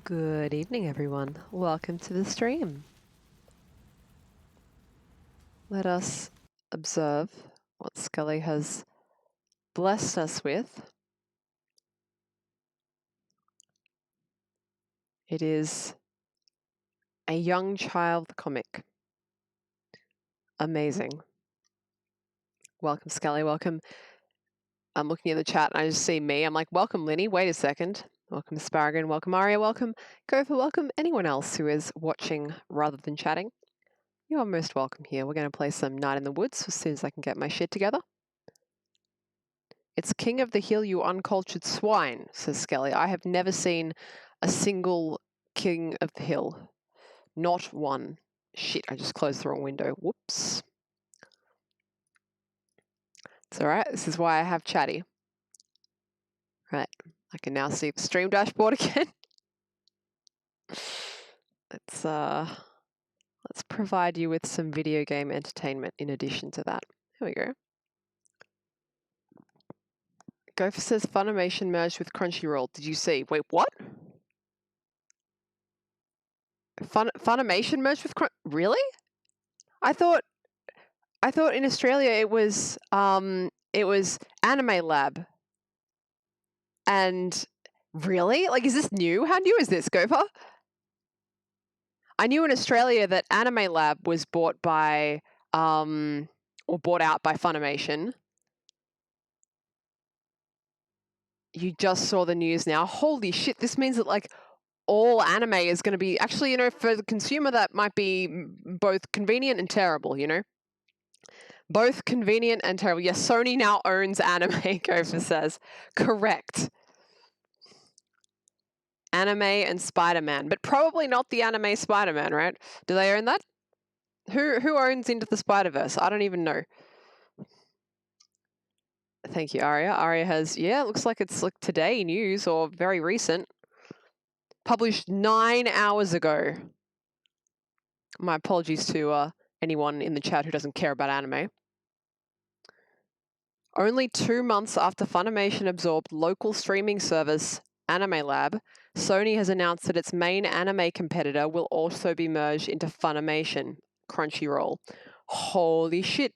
Good evening, everyone. Welcome to the stream. Let us observe what Scully has blessed us with. It is a young child comic. Amazing. Welcome, Scully. Welcome. I'm looking in the chat and I just see me. I'm like, welcome, Linnie. Wait a second. Welcome, Asparagon. Welcome, Aria. Welcome, Gopher. Welcome, anyone else who is watching rather than chatting. You are most welcome here. We're going to play some Night in the Woods as soon as I can get my shit together. It's King of the Hill, you uncultured swine, says Skelly. I have never seen a single King of the Hill. Not one. Shit, I just closed the wrong window. Whoops. It's all right. This is why I have chatty. Right. I can now see the stream dashboard again. Let's provide you with some video game entertainment in addition to that. Here we go. Gopher says Funimation merged with Crunchyroll. Did you see? Wait, what? Funimation merged with Really? I thought in Australia it was Anime Lab. And really? Like, is this new? How new is this, Gopher? I knew in Australia that Anime Lab was bought by or bought out by Funimation. You just saw the news now. Holy shit, this means that like all anime is going to be actually, you know, for the consumer that might be both convenient and terrible, you know? Both convenient and terrible. Yes, Sony now owns anime, Gopher says. Correct. Anime and Spider-Man, but probably not the anime Spider-Man, right? Do they own that? Who owns Into the Spider-Verse? I don't even know. Thank you, Aria. Aria has, yeah, it looks like it's like today news or very recent. Published 9 hours ago. My apologies to anyone in the chat who doesn't care about anime. Only 2 months after Funimation absorbed local streaming service Anime Lab, Sony has announced that its main anime competitor will also be merged into Funimation, Crunchyroll. Holy shit.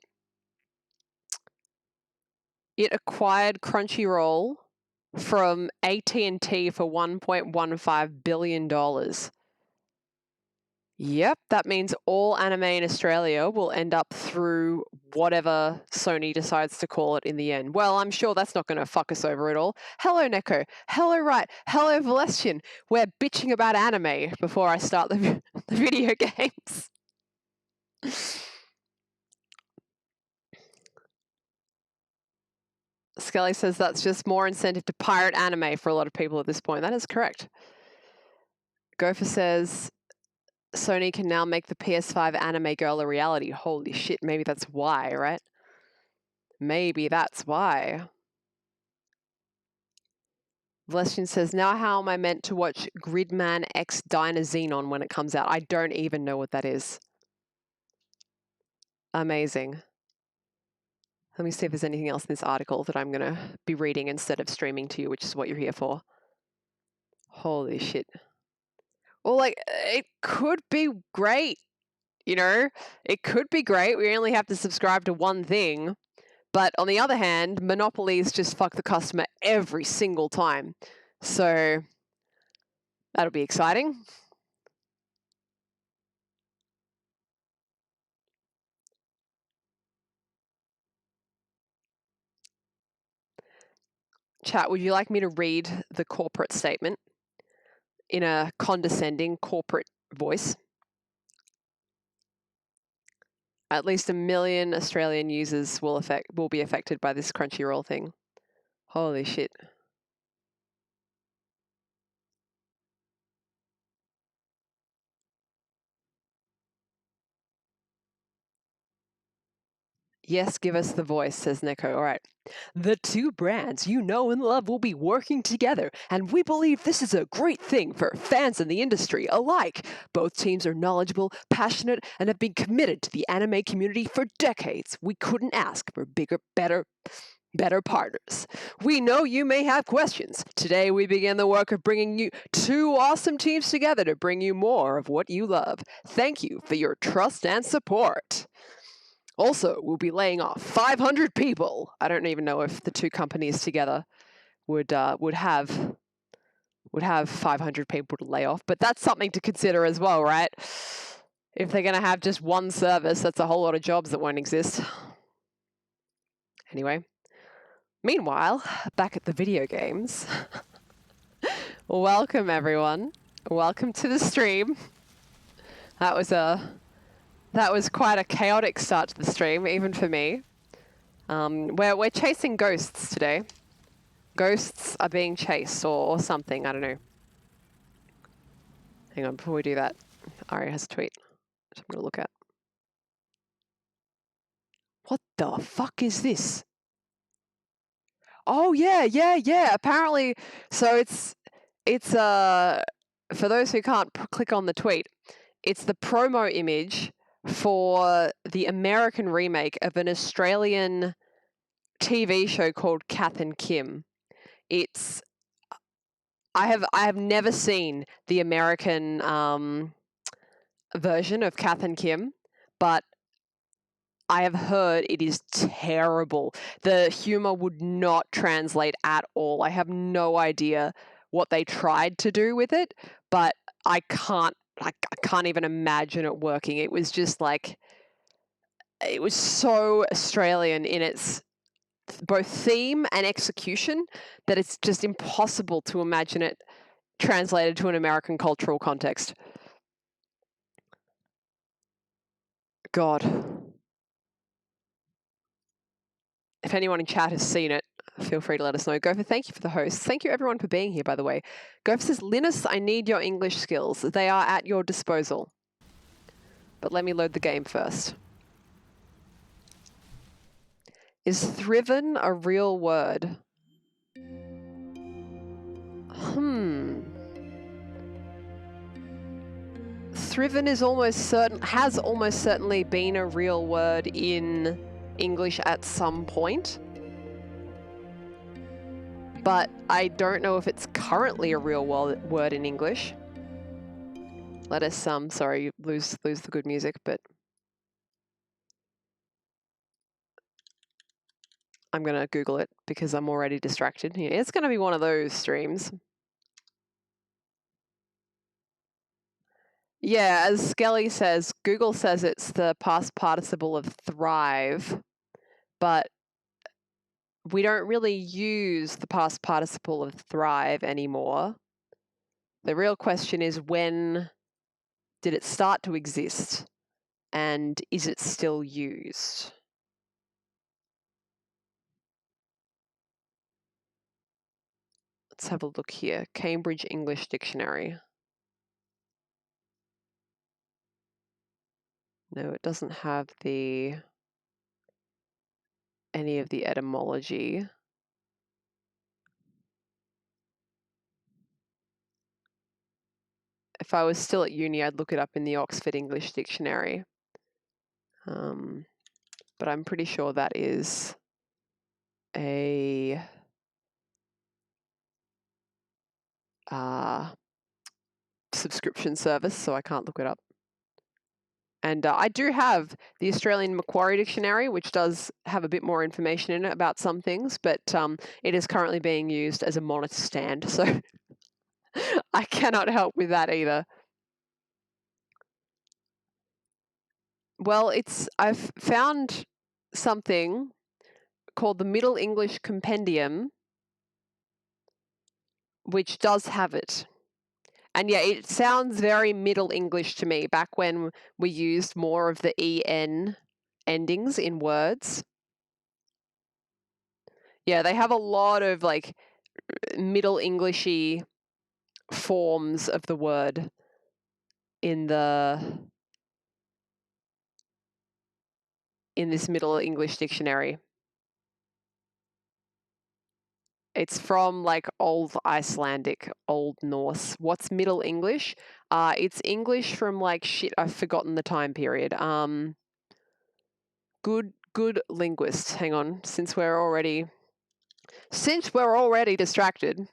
It acquired Crunchyroll from AT&T for $1.15 billion. Yep, that means all anime in Australia will end up through whatever Sony decides to call it in the end. Well, I'm sure that's not going to fuck us over at all. Hello, Neko. Hello, Right. Hello, Valestian. We're bitching about anime before I start the video games. Skelly says that's just more incentive to pirate anime for a lot of people at this point. That is correct. Gopher says Sony can now make the PS5 anime girl a reality. Holy shit, maybe that's why, right? Maybe that's why. Valestian says, now how am I meant to watch Gridman X Dynazenon when it comes out? I don't even know what that is. Amazing. Let me see if there's anything else in this article that I'm going to be reading instead of streaming to you, which is what you're here for. Holy shit. Well, like, it could be great, you know? It could be great. We only have to subscribe to one thing. But on the other hand, monopolies just fuck the customer every single time. So that'll be exciting. Chat, would you like me to read the corporate statement in a condescending corporate voice? At least 1 million Australian users will be affected by this Crunchyroll thing. Holy shit. Yes, give us the voice, says Neko. All right. The two brands you know and love will be working together, and we believe this is a great thing for fans in the industry alike. Both teams are knowledgeable, passionate, and have been committed to the anime community for decades. We couldn't ask for bigger, better. better partners. We know you may have questions. Today we begin the work of bringing you two awesome teams together to bring you more of what you love. Thank you for your trust and support. Also, we'll be laying off 500 people. I don't even know if the two companies together would have 500 people to lay off, but that's something to consider as well, right? If they're going to have just one service, that's a whole lot of jobs that won't exist. Anyway, meanwhile, back at the video games. Welcome, everyone. Welcome to the stream. That was quite a chaotic start to the stream, even for me. We're chasing ghosts today. Ghosts are being chased or something. I don't know. Hang on, before we do that, Ari has a tweet, which I'm going to look at. What the fuck is this? Oh, yeah. Apparently, so it's for those who can't click on the tweet, it's the promo image for the American remake of an Australian TV show called Kath and Kim. I have never seen the American version of Kath and Kim, but I have heard it is terrible. The humor would not translate at all. I have no idea what they tried to do with it, but I can't even imagine it working. It was just like, it was so Australian in its both theme and execution that it's just impossible to imagine it translated to an American cultural context. God. If anyone in chat has seen it, feel free to let us know. Gopher, thank you for the host. Thank you everyone for being here, by the way. Gopher says, Linus, I need your English skills. They are at your disposal. But let me load the game first. Is thriven a real word? Thriven is has almost certainly been a real word in English at some point. But I don't know if it's currently a real word in English. Let us, sorry, lose the good music, but I'm going to Google it because I'm already distracted. Yeah, it's going to be one of those streams. Yeah, as Skelly says, Google says it's the past participle of thrive, but we don't really use the past participle of thrive anymore. The real question is, when did it start to exist, and is it still used? Let's have a look here. Cambridge English Dictionary. No, it doesn't have any of the etymology. If I was still at uni, I'd look it up in the Oxford English Dictionary. But I'm pretty sure that is a subscription service, so I can't look it up. And I do have the Australian Macquarie Dictionary, which does have a bit more information in it about some things, but it is currently being used as a monitor stand, so I cannot help with that either. Well, I've found something called the Middle English Compendium, which does have it. And yeah, it sounds very Middle English to me, back when we used more of the EN endings in words. Yeah, they have a lot of like Middle Englishy forms of the word in this Middle English dictionary. It's from like Old Icelandic, Old Norse. What's Middle English? It's English from like shit, I've forgotten the time period. Good linguist. Hang on, since we're already Since we're already distracted.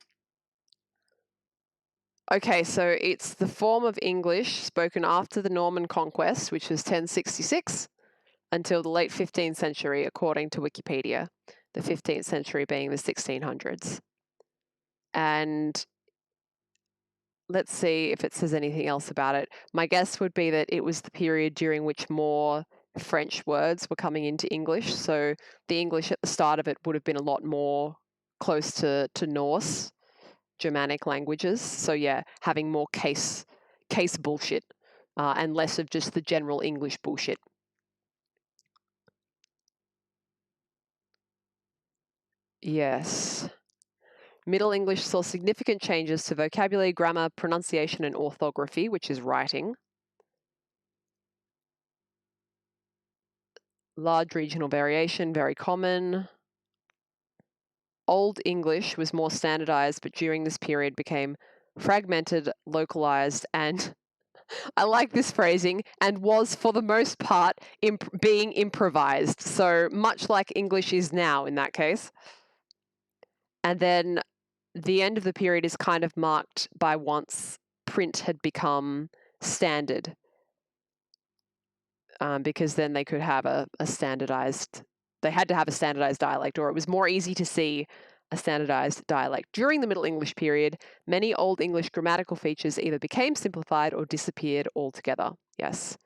Okay, so it's the form of English spoken after the Norman Conquest, which was 1066, until the late 15th century, according to Wikipedia. The 15th century being the 1600s. And let's see if it says anything else about it. My guess would be that it was the period during which more French words were coming into English. So the English at the start of it would have been a lot more close to Norse, Germanic languages. So yeah, having more case bullshit and less of just the general English bullshit. Yes. Middle English saw significant changes to vocabulary, grammar, pronunciation, and orthography, which is writing. Large regional variation, very common. Old English was more standardized, but during this period became fragmented, localized, and I like this phrasing, and was for the most part being improvised. So much like English is now in that case. And then the end of the period is kind of marked by once print had become standard, because then they could have a standardized, they had to have a standardized dialect, or it was more easy to see a standardized dialect. During the Middle English period, many Old English grammatical features either became simplified or disappeared altogether. Yes.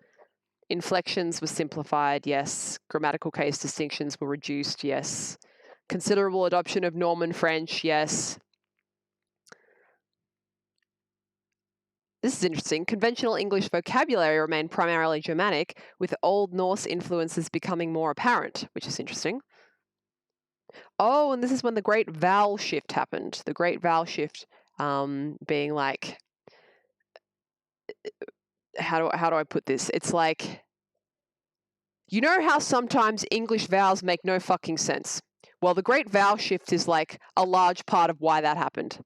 Inflections were simplified. Yes. Grammatical case distinctions were reduced. Yes. Considerable adoption of Norman French. Yes. This is interesting. Conventional English vocabulary remained primarily Germanic, with Old Norse influences becoming more apparent, which is interesting. Oh, and this is when the Great Vowel Shift happened. The Great Vowel Shift being like, how do I put this? It's like, you know how sometimes English vowels make no fucking sense? Well, the Great Vowel Shift is like a large part of why that happened.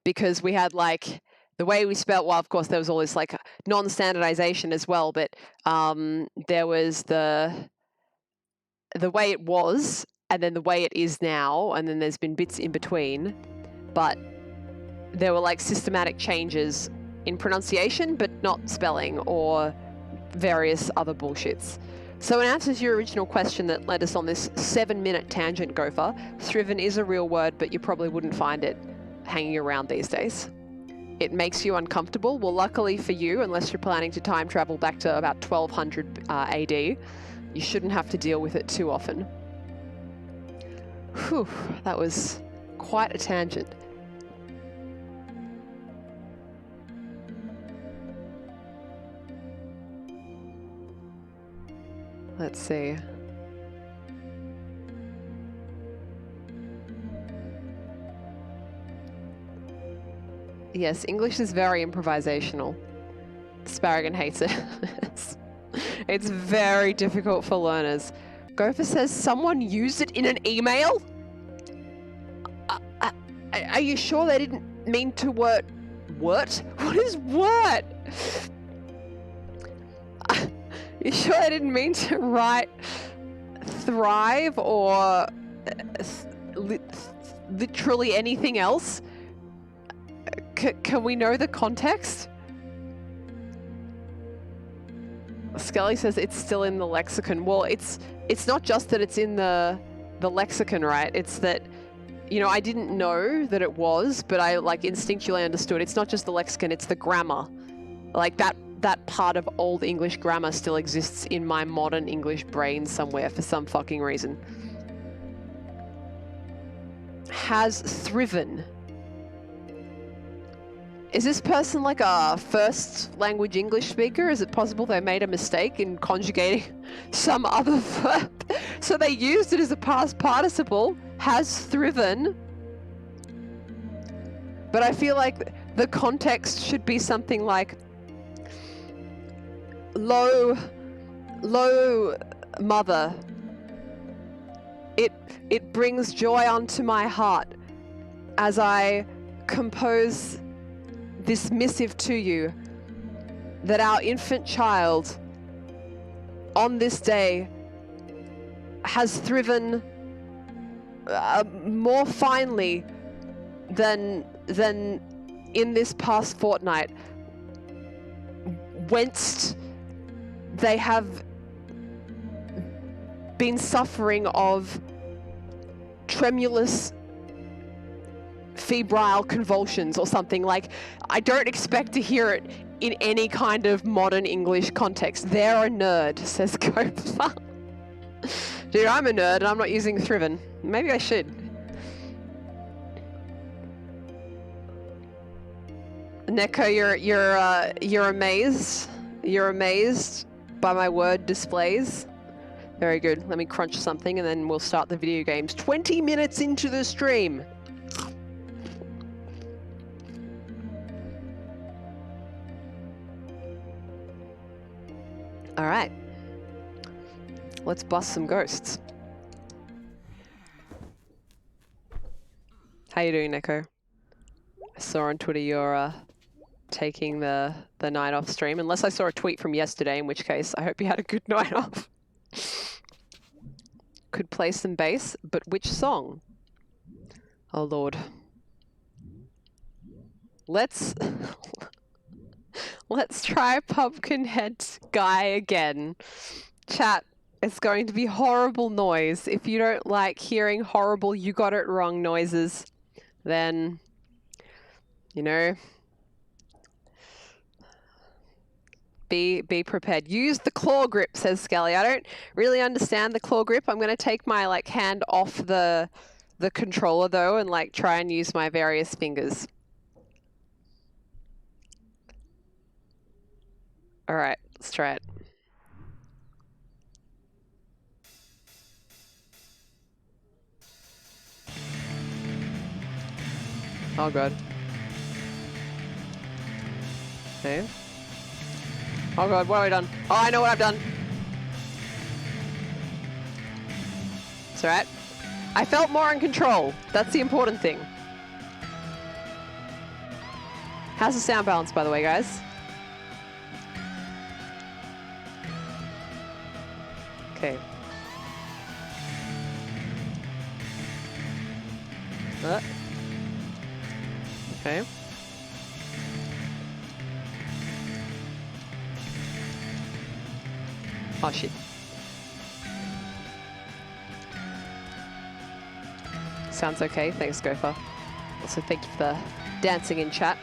Because we had like the way we spelt, well, of course, there was all this like non-standardization as well, but there was the way it was, and then the way it is now, and then there's been bits in between, but there were like systematic changes in pronunciation, but not spelling or various other bullshits. So in answer to your original question that led us on this 7-minute tangent, Gopher, thriven is a real word, but you probably wouldn't find it hanging around these days. It makes you uncomfortable. Well, luckily for you, unless you're planning to time travel back to about 1200 AD, you shouldn't have to deal with it too often. Whew, that was quite a tangent. Let's see. Yes, English is very improvisational. Sparagon hates it. It's very difficult for learners. Gopher says someone used it in an email? Are you sure they didn't mean to word? What? What is word? You sure they didn't mean to write thrive or literally anything else? Can we know the context? Skelly says it's still in the lexicon. Well, it's not just that it's in the lexicon, right? It's that, you know, I didn't know that it was, but I like instinctually understood. It's not just the lexicon, it's the grammar. Like that part of Old English grammar still exists in my modern English brain somewhere for some fucking reason. Has thriven. Is this person like a first language English speaker? Is it possible they made a mistake in conjugating some other verb? So they used it as a past participle, has thriven. But I feel like the context should be something like low mother. It brings joy unto my heart as I compose this missive to you, that our infant child on this day has thriven more finely than in this past fortnight, whence they have been suffering of tremulous febrile convulsions or something. Like, I don't expect to hear it in any kind of modern English context. They're a nerd, says Gopher. Dude, I'm a nerd and I'm not using Thriven. Maybe I should. Neko, you're amazed. You're amazed by my word displays. Very good. Let me crunch something and then we'll start the video games. 20 minutes into the stream. All right. Let's bust some ghosts. How you doing, Neko? I saw on Twitter you're taking the night off stream. Unless I saw a tweet from yesterday, in which case I hope you had a good night off. Could play some bass, but which song? Oh Lord. Let's try Pumpkinhead Guy again. Chat, it's going to be horrible noise. If you don't like hearing horrible you got it wrong noises, then, you know, be prepared. Use the claw grip, says Skelly. I don't really understand the claw grip. I'm going to take my like hand off the controller though and like try and use my various fingers. All right, let's try it. Oh god. Okay. Oh god, what have I done? Oh, I know what I've done. It's alright. I felt more in control. That's the important thing. How's the sound balance, by the way, guys? Okay. Okay. Oh shit. Sounds okay. Thanks, Gopher. Also, thank you for the dancing in chat.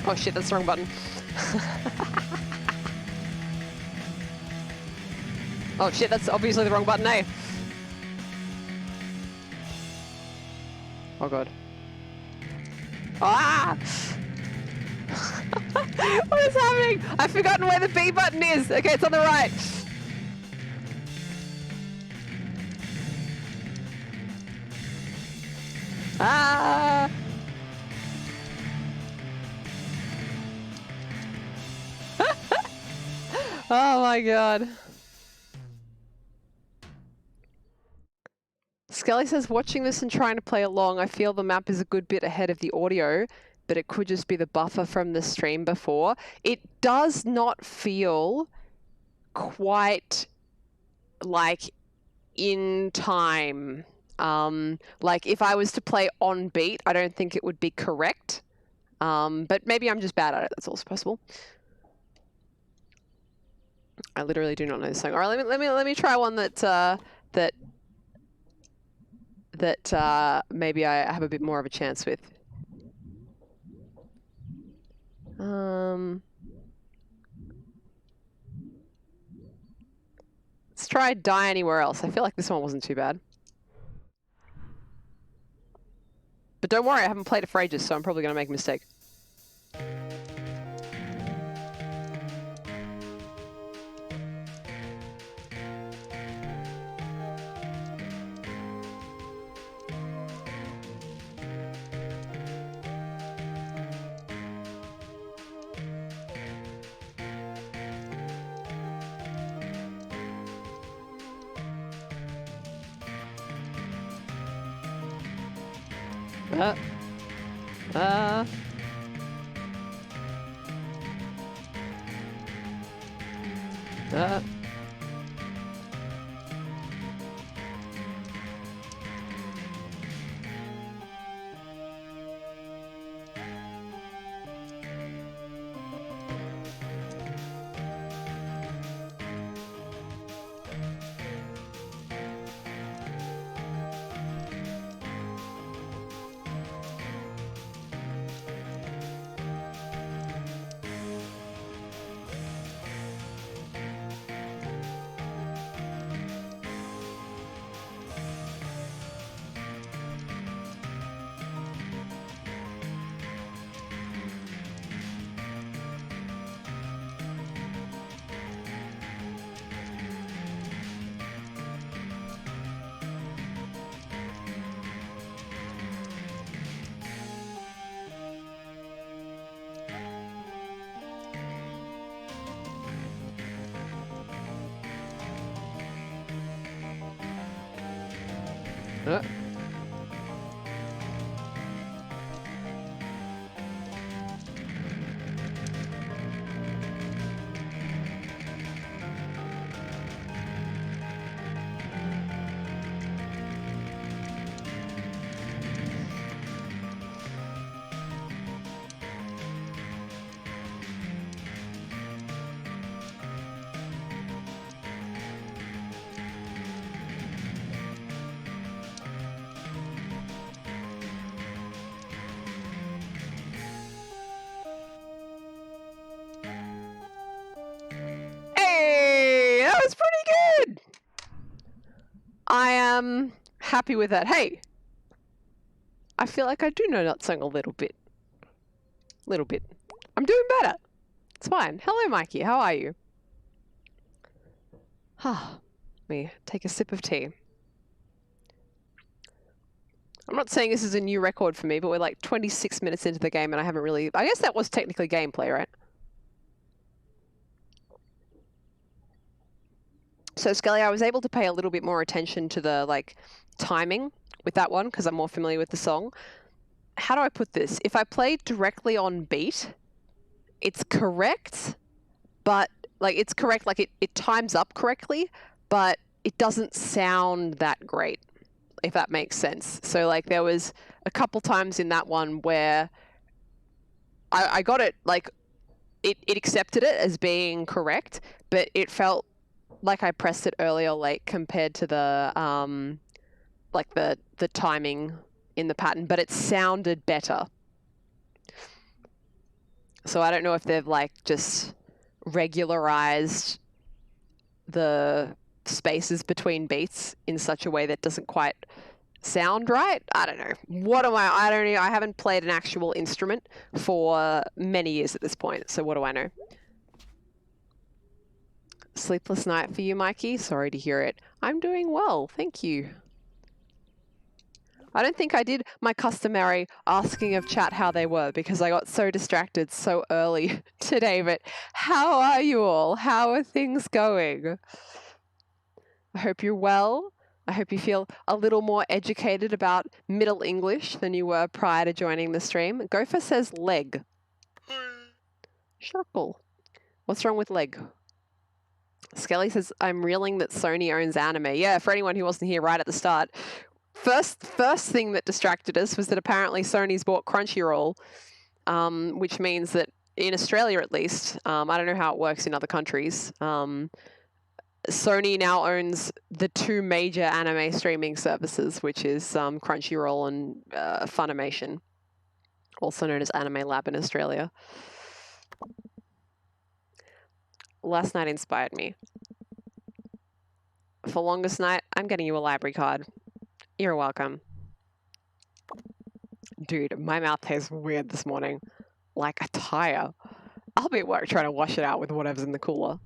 Oh shit, that's the wrong button. Oh shit, that's obviously the wrong button, eh? Oh god. Ah! What is happening? I've forgotten where the B button is. Okay, it's on the right. Ah! Oh my god. Skelly says, watching this and trying to play along, I feel the map is a good bit ahead of the audio, but it could just be the buffer from the stream before. It does not feel quite like in time. Like if I was to play on beat, I don't think it would be correct. But maybe I'm just bad at it. That's also possible. I literally do not know this song. All right, let me try one that maybe I have a bit more of a chance with. Let's try Die Anywhere Else. I feel like this one wasn't too bad. But don't worry, I haven't played it for ages, so I'm probably going to make a mistake. Uh. Hey, that was pretty good. I am happy with that. Hey, I feel like I do know that song a little bit. Little bit. I'm doing better. It's fine. Hello, Mikey. How are you? Let me take a sip of tea. I'm not saying this is a new record for me, but we're like 26 minutes into the game and I haven't really... I guess that was technically gameplay, right? So, Skelly, I was able to pay a little bit more attention to the, like, timing with that one because I'm more familiar with the song. How do I put this? If I play directly on beat, it's correct, but, like, it's correct, like, it times up correctly, but it doesn't sound that great, if that makes sense. So, like, there was a couple times in that one where I got it, like, it accepted it as being correct, but it felt like I pressed it early or late compared to the, like, the timing in the pattern, but it sounded better. So I don't know if they've, like, just regularized the spaces between beats in such a way that doesn't quite sound right. I don't know. What am I don't know. I haven't played an actual instrument for many years at this point, so what do I know? Sleepless night for you, Mikey? Sorry to hear it. I'm doing well, thank you. I don't think I did my customary asking of chat how they were because I got so distracted so early today, but how are you all? How are things going? I hope you're well. I hope you feel a little more educated about Middle English than you were prior to joining the stream. Gopher says leg. Circle. What's wrong with leg? Skelly says, I'm reeling that Sony owns anime. Yeah, for anyone who wasn't here right at the start. First thing that distracted us was that apparently Sony's bought Crunchyroll, which means that in Australia at least, I don't know how it works in other countries, Sony now owns the two major anime streaming services, which is Crunchyroll and Funimation, also known as Anime Lab in Australia. Last night inspired me. For longest night, I'm getting you a library card. You're welcome. Dude, my mouth tastes weird this morning. Like a tire. I'll be at work trying to wash it out with whatever's in the cooler.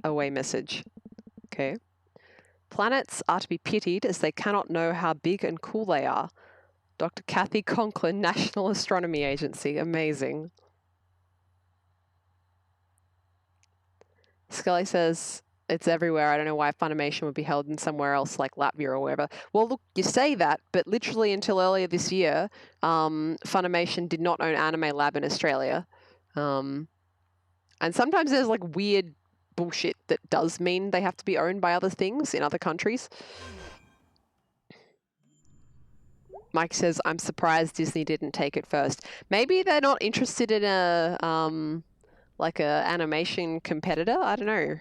Away message. Okay. Planets are to be pitied as they cannot know how big and cool they are. Dr. Kathy Conklin, National Astronomy Agency. Amazing. Scully says, it's everywhere. I don't know why Funimation would be held in somewhere else like Latvia or wherever. Well, look, you say that, but literally until earlier this year, Funimation did not own Anime Lab in Australia. And sometimes there's like weird bullshit that does mean they have to be owned by other things in other countries. Mike says, I'm surprised Disney didn't take it first. Maybe they're not interested in a, like a animation competitor. I don't know.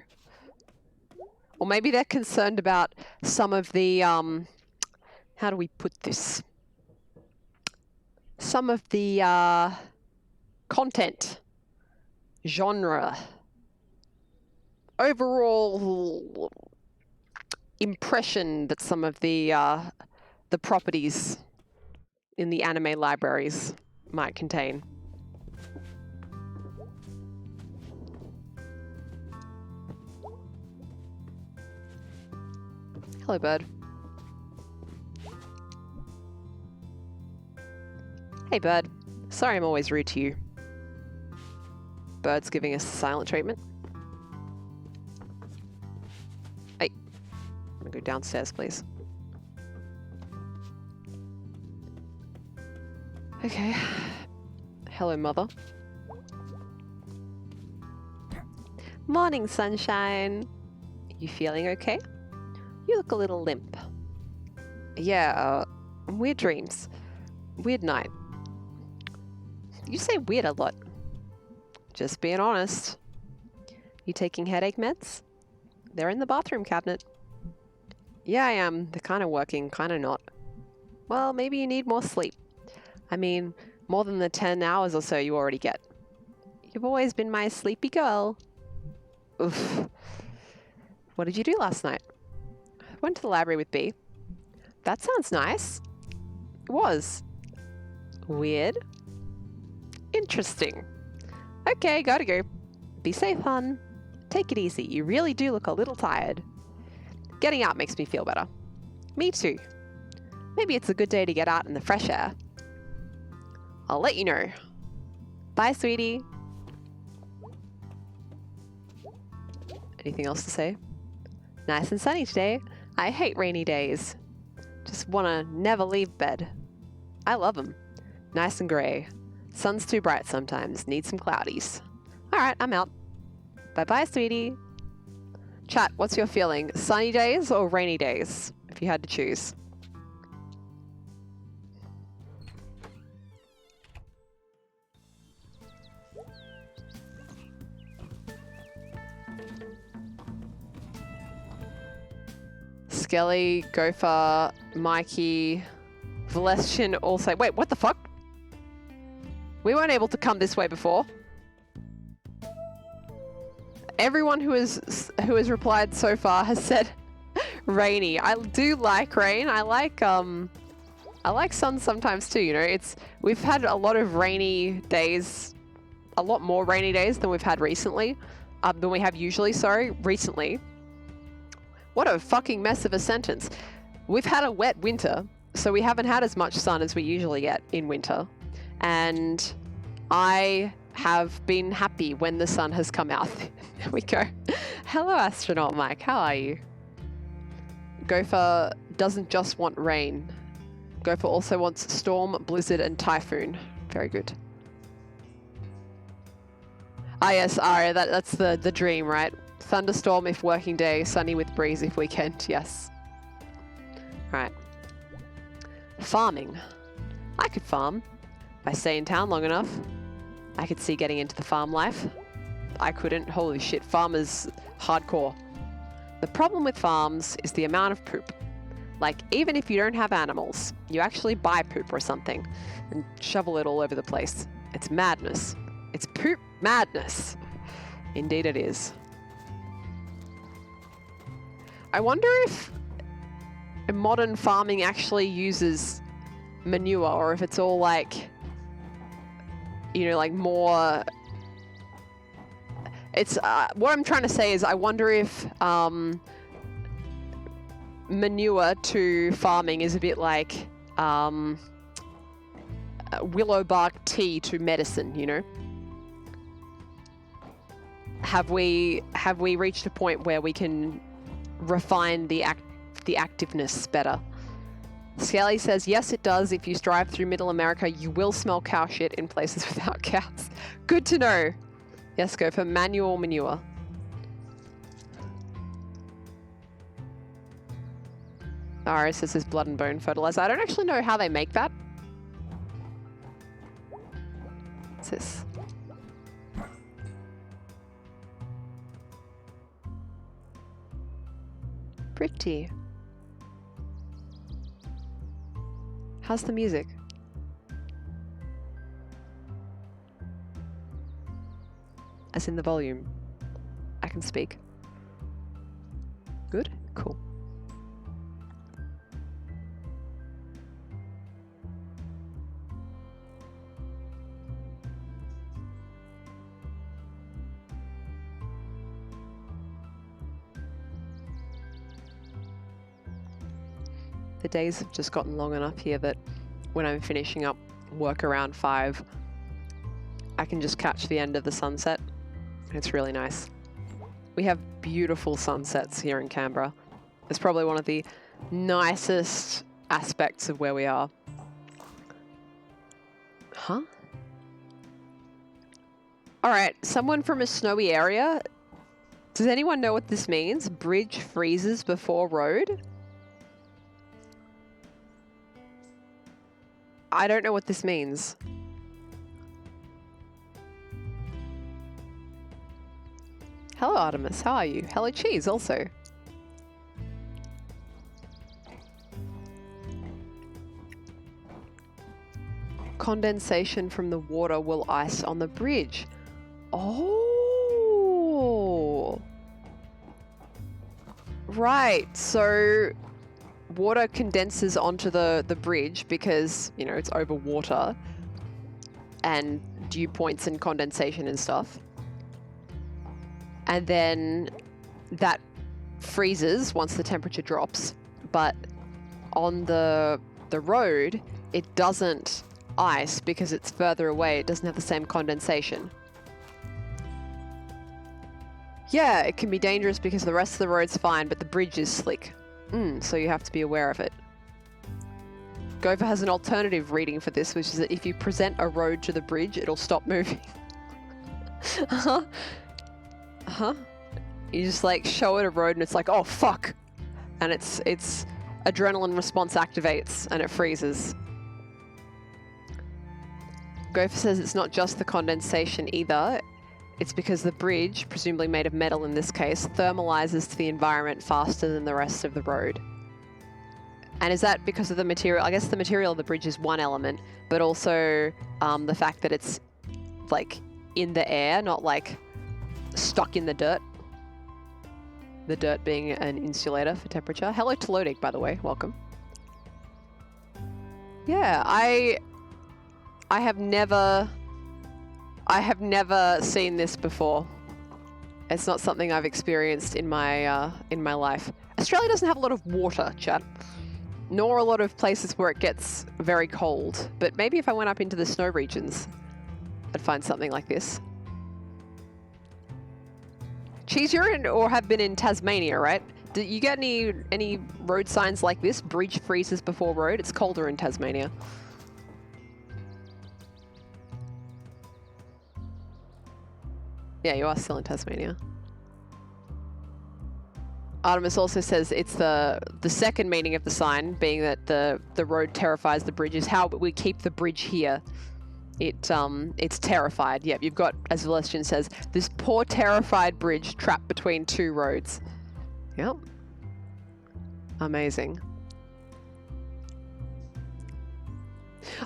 Or maybe they're concerned about some of the, how do we put this? Some of the content, genre, overall impression that some of the properties in the anime libraries might contain. Hello, bird. Hey, bird. Sorry I'm always rude to you. Bird's giving us silent treatment. Hey, I'm gonna go downstairs, please. Okay. Hello, mother. Morning, sunshine. You feeling okay? You look a little limp. Yeah, weird dreams. Weird night. You say weird a lot. Just being honest. You taking headache meds? They're in the bathroom cabinet. Yeah, I am. They're kind of working, kind of not. Well, maybe you need more sleep. I mean, more than the 10 hours or so you already get. You've always been my sleepy girl. Oof. What did you do last night? I went to the library with B. That sounds nice. It was. Weird. Interesting. Okay, gotta go. Be safe, hon. Take it easy. You really do look a little tired. Getting out makes me feel better. Me too. Maybe it's a good day to get out in the fresh air. I'll let you know. Bye, sweetie. Anything else to say? Nice and sunny today. I hate rainy days. Just want to never leave bed. I love them. Nice and grey. Sun's too bright sometimes. Need some cloudies. All right, I'm out. Bye-bye, sweetie. Chat, what's your feeling? Sunny days or rainy days, if you had to choose? Skelly, Gopher, Mikey, Valestian all say, wait, what the fuck? We weren't able to come this way before. Everyone who has replied so far has said rainy. I do like rain. I like sun sometimes too, you know. We've had a lot of rainy days, a lot more rainy days than we've had recently. Than we have usually, recently. What a fucking mess of a sentence. We've had a wet winter, so we haven't had as much sun as we usually get in winter. And I have been happy when the sun has come out. There we go. Hello, astronaut Mike. How are you? Gopher doesn't just want rain. Gopher also wants storm, blizzard, and typhoon. Very good. Ah, yes, Aria, that's the dream, right? Thunderstorm if working day, sunny with breeze if weekend. Yes. Right. Farming. I could farm. If I stay in town long enough, I could see getting into the farm life. I couldn't. Holy shit, farmers, hardcore. The problem with farms is the amount of poop. Like, even if you don't have animals, you actually buy poop or something and shovel it all over the place. It's madness. It's poop madness. Indeed it is. I wonder if modern farming actually uses manure, or if it's all like, you know, like more... It's, what I'm trying to say is I wonder if manure to farming is a bit like willow bark tea to medicine, you know? Have we reached a point where we can refine the activeness better? Skelly says, yes, it does. If you drive through Middle America, you will smell cow shit in places without cows. Good to know. Yes, go for manual manure. Alright, so this is blood and bone fertilizer. I don't actually know how they make that. What's this? Pretty. How's the music? As in the volume. I can speak. Good? Cool. The days have just gotten long enough here that when I'm finishing up work around 5, I can just catch the end of the sunset. It's really nice. We have beautiful sunsets here in Canberra. It's probably one of the nicest aspects of where we are. Huh? All right, someone from a snowy area. Does anyone know what this means? Bridge freezes before road? I don't know what this means. Hello, Artemis. How are you? Hello, Cheese, also. Condensation from the water will ice on the bridge. Oh. Right. So water condenses onto the bridge because, you know, it's over water and dew points and condensation and stuff. And then that freezes once the temperature drops, but on the road, it doesn't ice because it's further away. It doesn't have the same condensation. Yeah, it can be dangerous because the rest of the road's fine, but the bridge is slick. So you have to be aware of it. Gopher has an alternative reading for this, which is that if you present a road to the bridge, it'll stop moving. You just like show it a road and it's like, oh fuck, and its adrenaline response activates and it freezes. Gopher says it's not just the condensation either. It's because the bridge, presumably made of metal in this case, thermalizes to the environment faster than the rest of the road. And is that because of the material? I guess the material of the bridge is one element, but also the fact that it's like in the air, not like stuck in the dirt. The dirt being an insulator for temperature. Hello Tolodig, by the way, welcome. Yeah, I have never seen this before. It's not something I've experienced in my life. Australia doesn't have a lot of water, chat, nor a lot of places where it gets very cold. But maybe if I went up into the snow regions, I'd find something like this. Cheese, you're in or have been in Tasmania, right? Do you get any road signs like this? Bridge freezes before road. It's colder in Tasmania. Yeah, you are still in Tasmania. Artemis also says it's the second meaning of the sign, being that the road terrifies the bridge, is how we keep the bridge here. It's terrified. Yep, you've got, as Celestian says, this poor terrified bridge trapped between two roads. Yep. Amazing.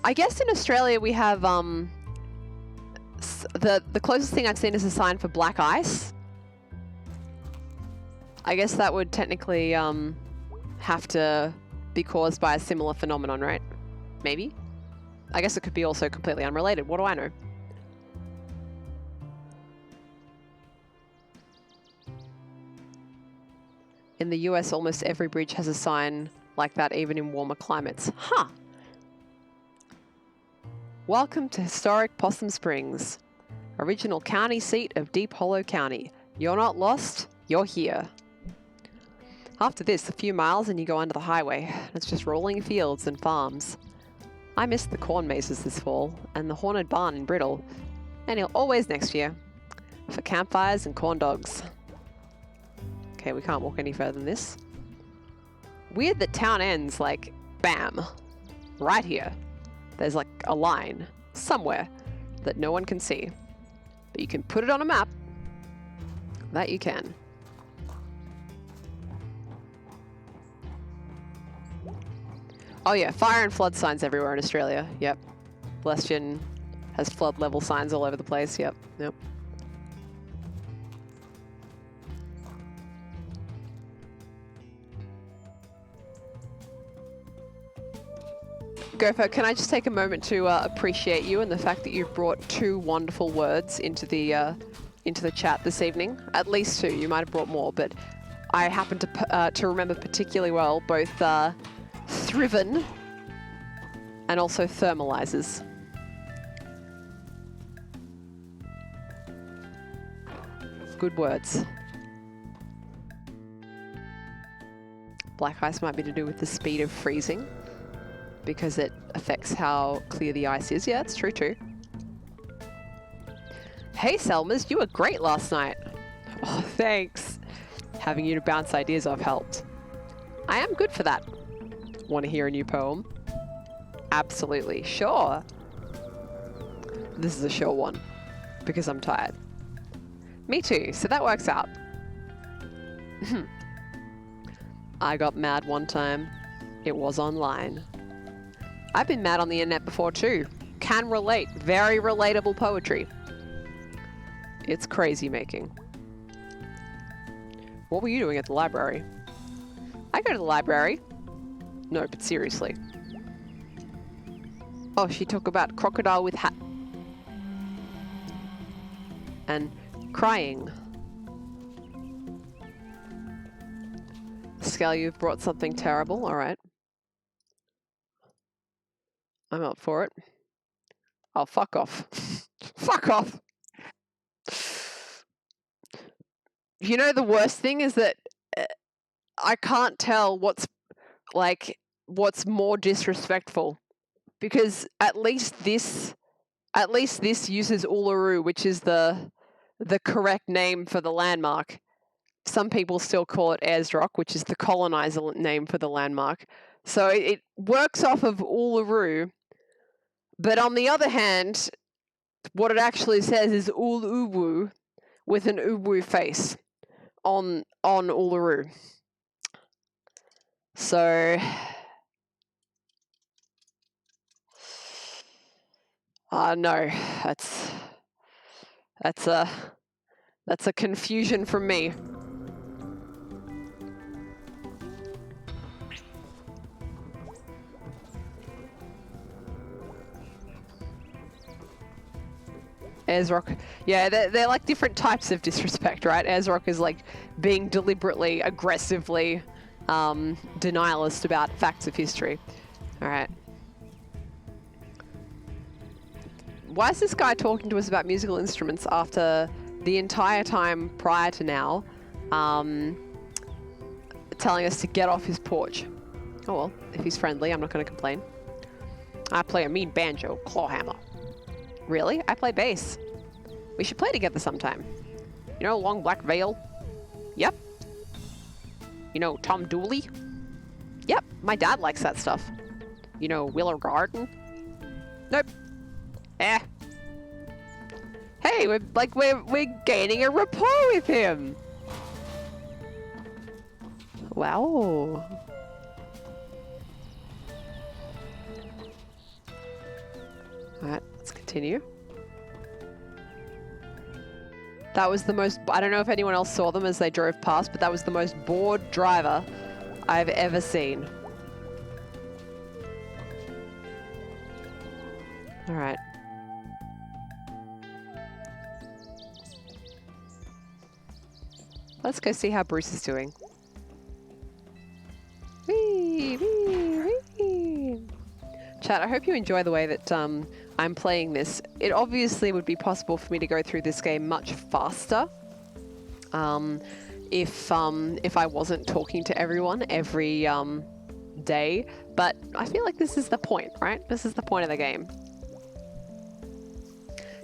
I guess in Australia we have the closest thing I've seen is a sign for black ice. I guess that would technically have to be caused by a similar phenomenon, right? Maybe? I guess it could be also completely unrelated. What do I know? In the US, almost every bridge has a sign like that, even in warmer climates. Huh. Welcome to historic Possum Springs, original county seat of Deep Hollow County. You're not lost, you're here. After this, a few miles and you go under the highway. It's just rolling fields and farms. I missed the corn mazes this fall, and the haunted barn in Brittle, and always next year. For campfires and corn dogs. Okay, we can't walk any further than this. Weird that town ends like, bam, right here. There's like a line somewhere that no one can see. But you can put it on a map. That you can. Oh yeah, fire and flood signs everywhere in Australia. Yep. Lestion has flood level signs all over the place. Yep. Yep. Gopher, can I just take a moment to appreciate you and the fact that you've brought 2 wonderful words into the chat this evening? At least 2. You might have brought more, but I happen to remember particularly well both thriven and also thermalizers. Good words. Black ice might be to do with the speed of freezing, because it affects how clear the ice is. Yeah, it's true too. Hey Selmas, you were great last night. Oh, thanks. Having you to bounce ideas off helped. I am good for that. Want to hear a new poem? Absolutely. Sure. This is a sure one, because I'm tired. Me too, so that works out. I got mad one time. It was online. I've been mad on the internet before too. Can relate. Very relatable poetry. It's crazy making. What were you doing at the library? I go to the library. No, but seriously. Oh, she talked about crocodile with hat. And crying. Scal, you've brought something terrible. All right. I'm up for it. Oh, fuck off. Fuck off. You know, the worst thing is that I can't tell what's more disrespectful, because at least this uses Uluru, which is the correct name for the landmark. Some people still call it Ayers Rock, which is the colonizer name for the landmark. So it works off of Uluru. But on the other hand, what it actually says is Uluwu with an Uwu face on Uluru. So no, that's a confusion from me. Ayers Rock, yeah, they're like different types of disrespect, right? Ayers Rock is like being deliberately, aggressively denialist about facts of history. All right. Why is this guy talking to us about musical instruments after the entire time prior to now telling us to get off his porch? Oh well, if he's friendly, I'm not going to complain. I play a mean banjo, clawhammer. Really? I play bass. We should play together sometime. You know Long Black Veil? Yep. You know Tom Dooley? Yep, my dad likes that stuff. You know Willer Garden? Nope. Eh. Hey, we're gaining a rapport with him. Wow. Alright, let's continue. That was the most, I don't know if anyone else saw them as they drove past, but that was the most bored driver I've ever seen. Alright. Let's go see how Bruce is doing. Whee, whee, whee. Chat, I hope you enjoy the way that I'm playing this. It obviously would be possible for me to go through this game much faster if I wasn't talking to everyone every day, but I feel like this is the point, right? This is the point of the game.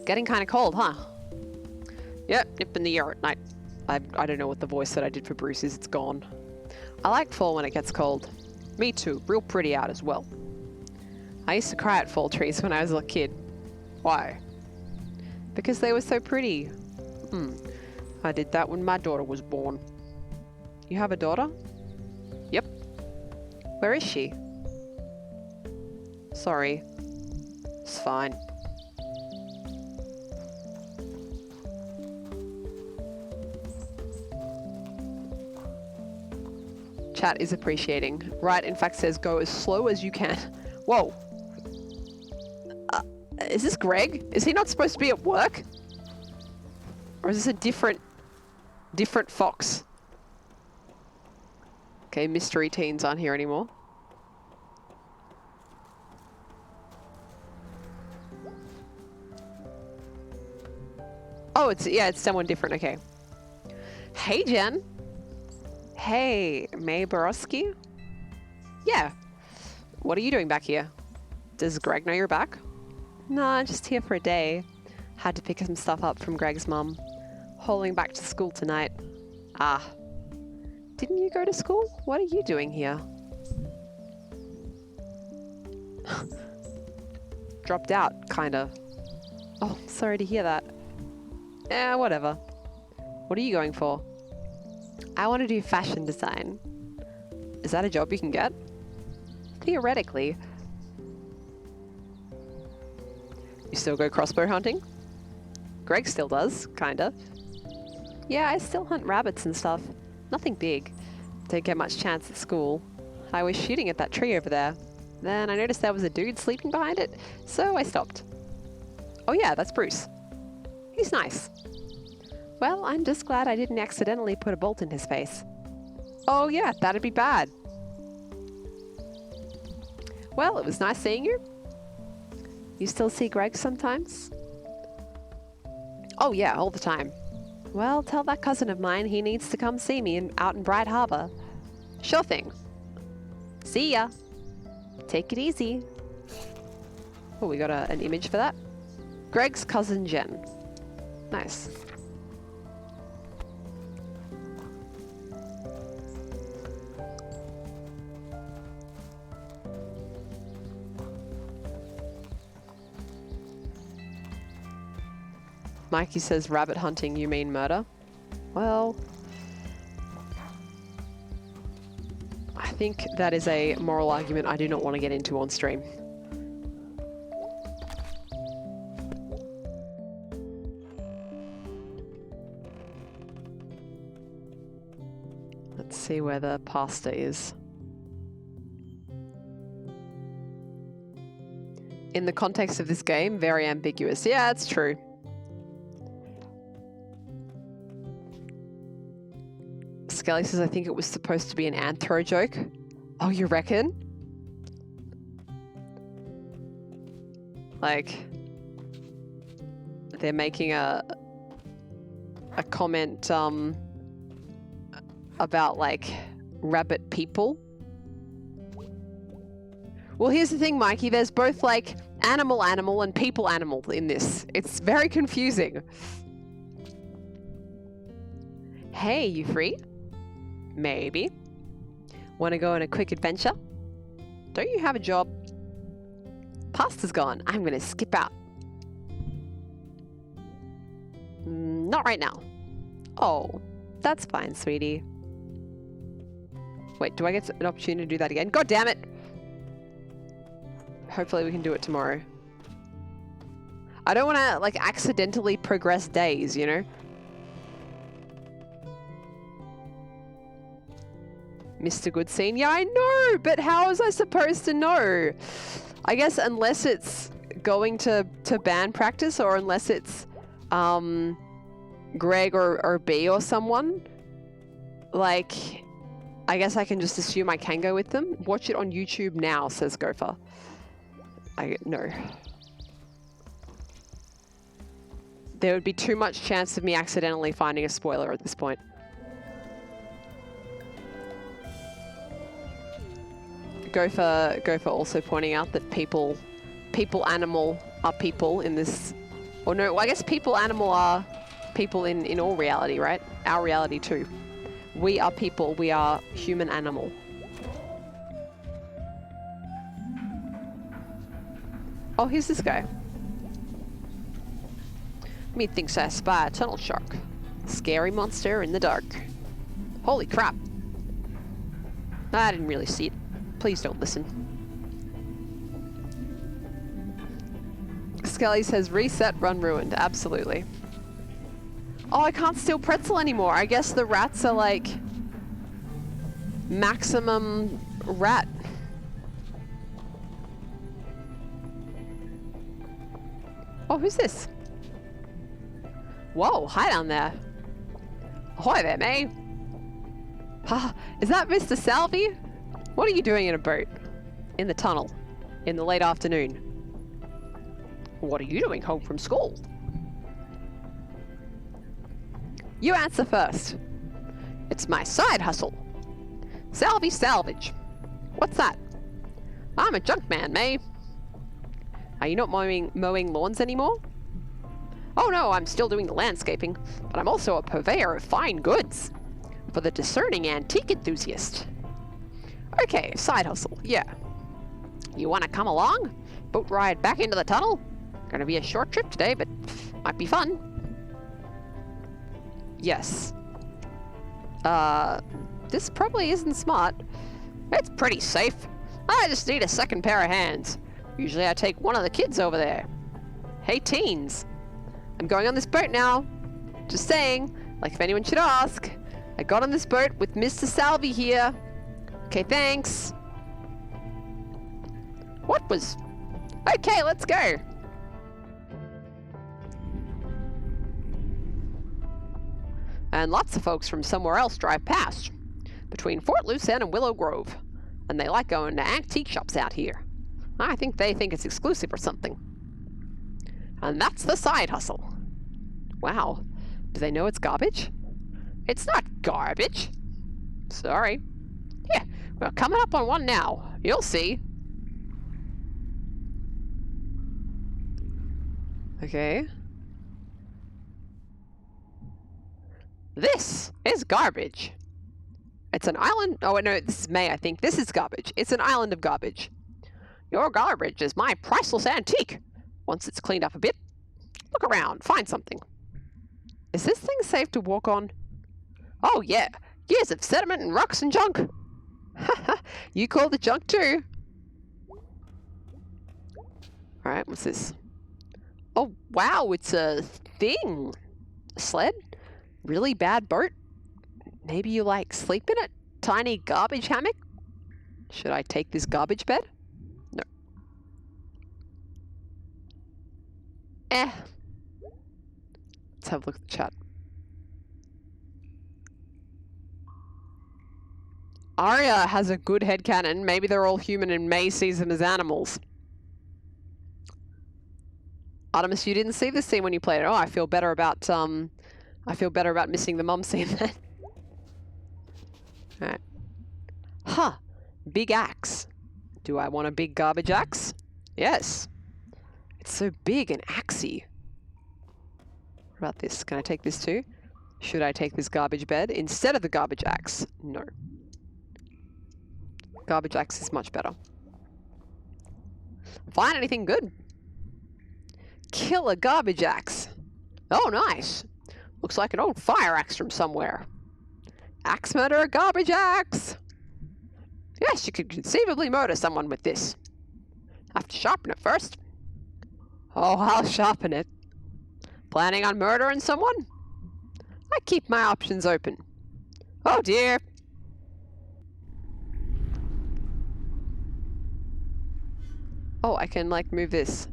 Getting kind of cold, huh? Yep, nip in the ear at night. I don't know what the voice that I did for Bruce is. It's gone. I like fall when it gets cold. Me too. Real pretty out as well. I used to cry at fall trees when I was a kid. Why? Because they were so pretty. I did that when my daughter was born. You have a daughter? Yep. Where is she? Sorry. It's fine. Chat is appreciating. Right, in fact, says go as slow as you can. Whoa. Is this Greg? Is he not supposed to be at work? Or is this a different fox? Okay, mystery teens aren't here anymore. Oh, it's someone different. Okay. Hey, Jen. Hey, Mae Borowski? Yeah. What are you doing back here? Does Greg know you're back? Nah, just here for a day. Had to pick some stuff up from Greg's mum. Hauling back to school tonight. Ah. Didn't you go to school? What are you doing here? Dropped out, kinda. Oh, sorry to hear that. Whatever. What are you going for? I want to do fashion design. Is that a job you can get? Theoretically. You still go crossbow hunting? Greg still does, kinda. Yeah, I still hunt rabbits and stuff. Nothing big. Don't get much chance at school. I was shooting at that tree over there. Then I noticed there was a dude sleeping behind it, so I stopped. Oh yeah, that's Bruce. He's nice. Well, I'm just glad I didn't accidentally put a bolt in his face. Oh yeah, that'd be bad. Well, it was nice seeing you. You still see Greg sometimes? Oh yeah, all the time. Well, tell that cousin of mine he needs to come see me out in Bright Harbor. Sure thing. See ya. Take it easy. Oh, we got an image for that. Greg's cousin Jen. Nice. Mikey says rabbit hunting, you mean murder? Well, I think that is a moral argument I do not want to get into on stream. Let's see where the pasta is. In the context of this game, very ambiguous. Yeah, it's true. Skelly says, I think it was supposed to be an anthro joke. Oh, you reckon? Like, they're making a comment about, like, rabbit people. Well, here's the thing, Mikey. There's both, like, animal and people animal in this. It's very confusing. Hey, you free? Maybe. Want to go on a quick adventure? Don't you have a job? Pasta's gone. I'm going to skip out. Not right now. Oh, that's fine, sweetie. Wait, do I get an opportunity to do that again? God damn it! Hopefully we can do it tomorrow. I don't want to, like, accidentally progress days, you know? Mr. Good Scene? Yeah, I know, but how was I supposed to know? I guess unless it's going to band practice or unless it's Greg or B or someone. Like, I guess I can just assume I can go with them. Watch it on YouTube now, says Gopher. No. There would be too much chance of me accidentally finding a spoiler at this point. Gopher also pointing out that people animal are people in this, or no, I guess people animal are people in all reality, right? Our reality too. We are people. We are human animal. Oh, here's this guy. Methinks I spy a tunnel shark. Scary monster in the dark. Holy crap. I didn't really see it. Please don't listen. Skelly says reset, run ruined. Absolutely. Oh, I can't steal pretzel anymore. I guess the rats are like maximum rat. Oh, who's this? Whoa, hi down there. Ahoy there, Mae. Ha, is that Mr. Salvi? What are you doing in a boat? In the tunnel. In the late afternoon. What are you doing home from school? You answer first. It's my side hustle. Salvi Salvage. What's that? I'm a junk man, Mae. Are you not mowing lawns anymore? Oh no, I'm still doing the landscaping, but I'm also a purveyor of fine goods. For the discerning antique enthusiast. Okay, side hustle, yeah. You want to come along? Boat ride back into the tunnel? Gonna be a short trip today, but might be fun. Yes. This probably isn't smart. It's pretty safe. I just need a second pair of hands. Usually I take one of the kids over there. Hey teens. I'm going on this boat now. Just saying, like if anyone should ask. I got on this boat with Mr. Salvi here. Okay, thanks. What was... Okay, let's go. And lots of folks from somewhere else drive past. Between Fort Lucerne and Willow Grove. And they like going to antique shops out here. I think they think it's exclusive or something. And that's the side hustle. Wow. Do they know it's garbage? It's not garbage. Sorry. Yeah, we're coming up on one now. You'll see. Okay. This is garbage. It's an island. Oh, no, this is Mae, I think. This is garbage. It's an island of garbage. Your garbage is my priceless antique. Once it's cleaned up a bit, look around, find something. Is this thing safe to walk on? Oh, yeah. Years of sediment and rocks and junk. Haha, you call the junk too. Alright, what's this? Oh, wow, it's a thing. A sled? Really bad boat? Maybe you like sleep in it? Tiny garbage hammock? Should I take this garbage bed? No. Let's have a look at the chat. Arya has a good headcanon. Maybe they're all human and Mae sees them as animals. Artemis, you didn't see this scene when you played it. Oh, I feel better about missing the mum scene then. Alright. Huh. Big axe. Do I want a big garbage axe? Yes. It's so big and axey. What about this? Can I take this too? Should I take this garbage bed instead of the garbage axe? No. Garbage axe is much better. Find anything good? Kill a garbage axe. Oh, nice. Looks like an old fire axe from somewhere. Axe murder a garbage axe. Yes, you could conceivably murder someone with this. Have to sharpen it first. Oh, I'll sharpen it. Planning on murdering someone? I keep my options open. Oh dear. Oh, I can like move this.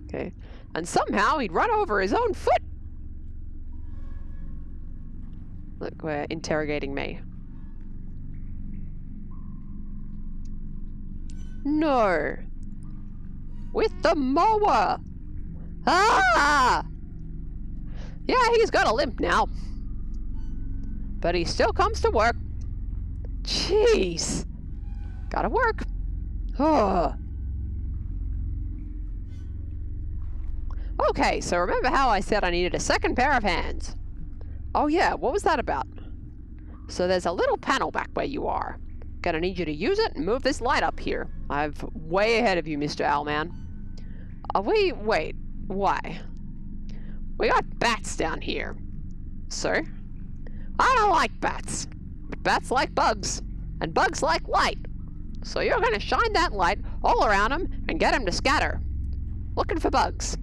Okay. And somehow he'd run over his own foot. Look, we're interrogating Mae. No. With the mower. Ah! Yeah, he's got a limp now. But he still comes to work. Jeez. Gotta work. Oh. Okay, so remember how I said I needed a second pair of hands? Oh yeah, what was that about? So there's a little panel back where you are. Gonna need you to use it and move this light up here. I'm way ahead of you, Mr. Owlman. Wait, why? We got bats down here. Sir? I don't like bats. But bats like bugs. And bugs like light. So you're gonna shine that light all around them and get them to scatter. Looking for bugs.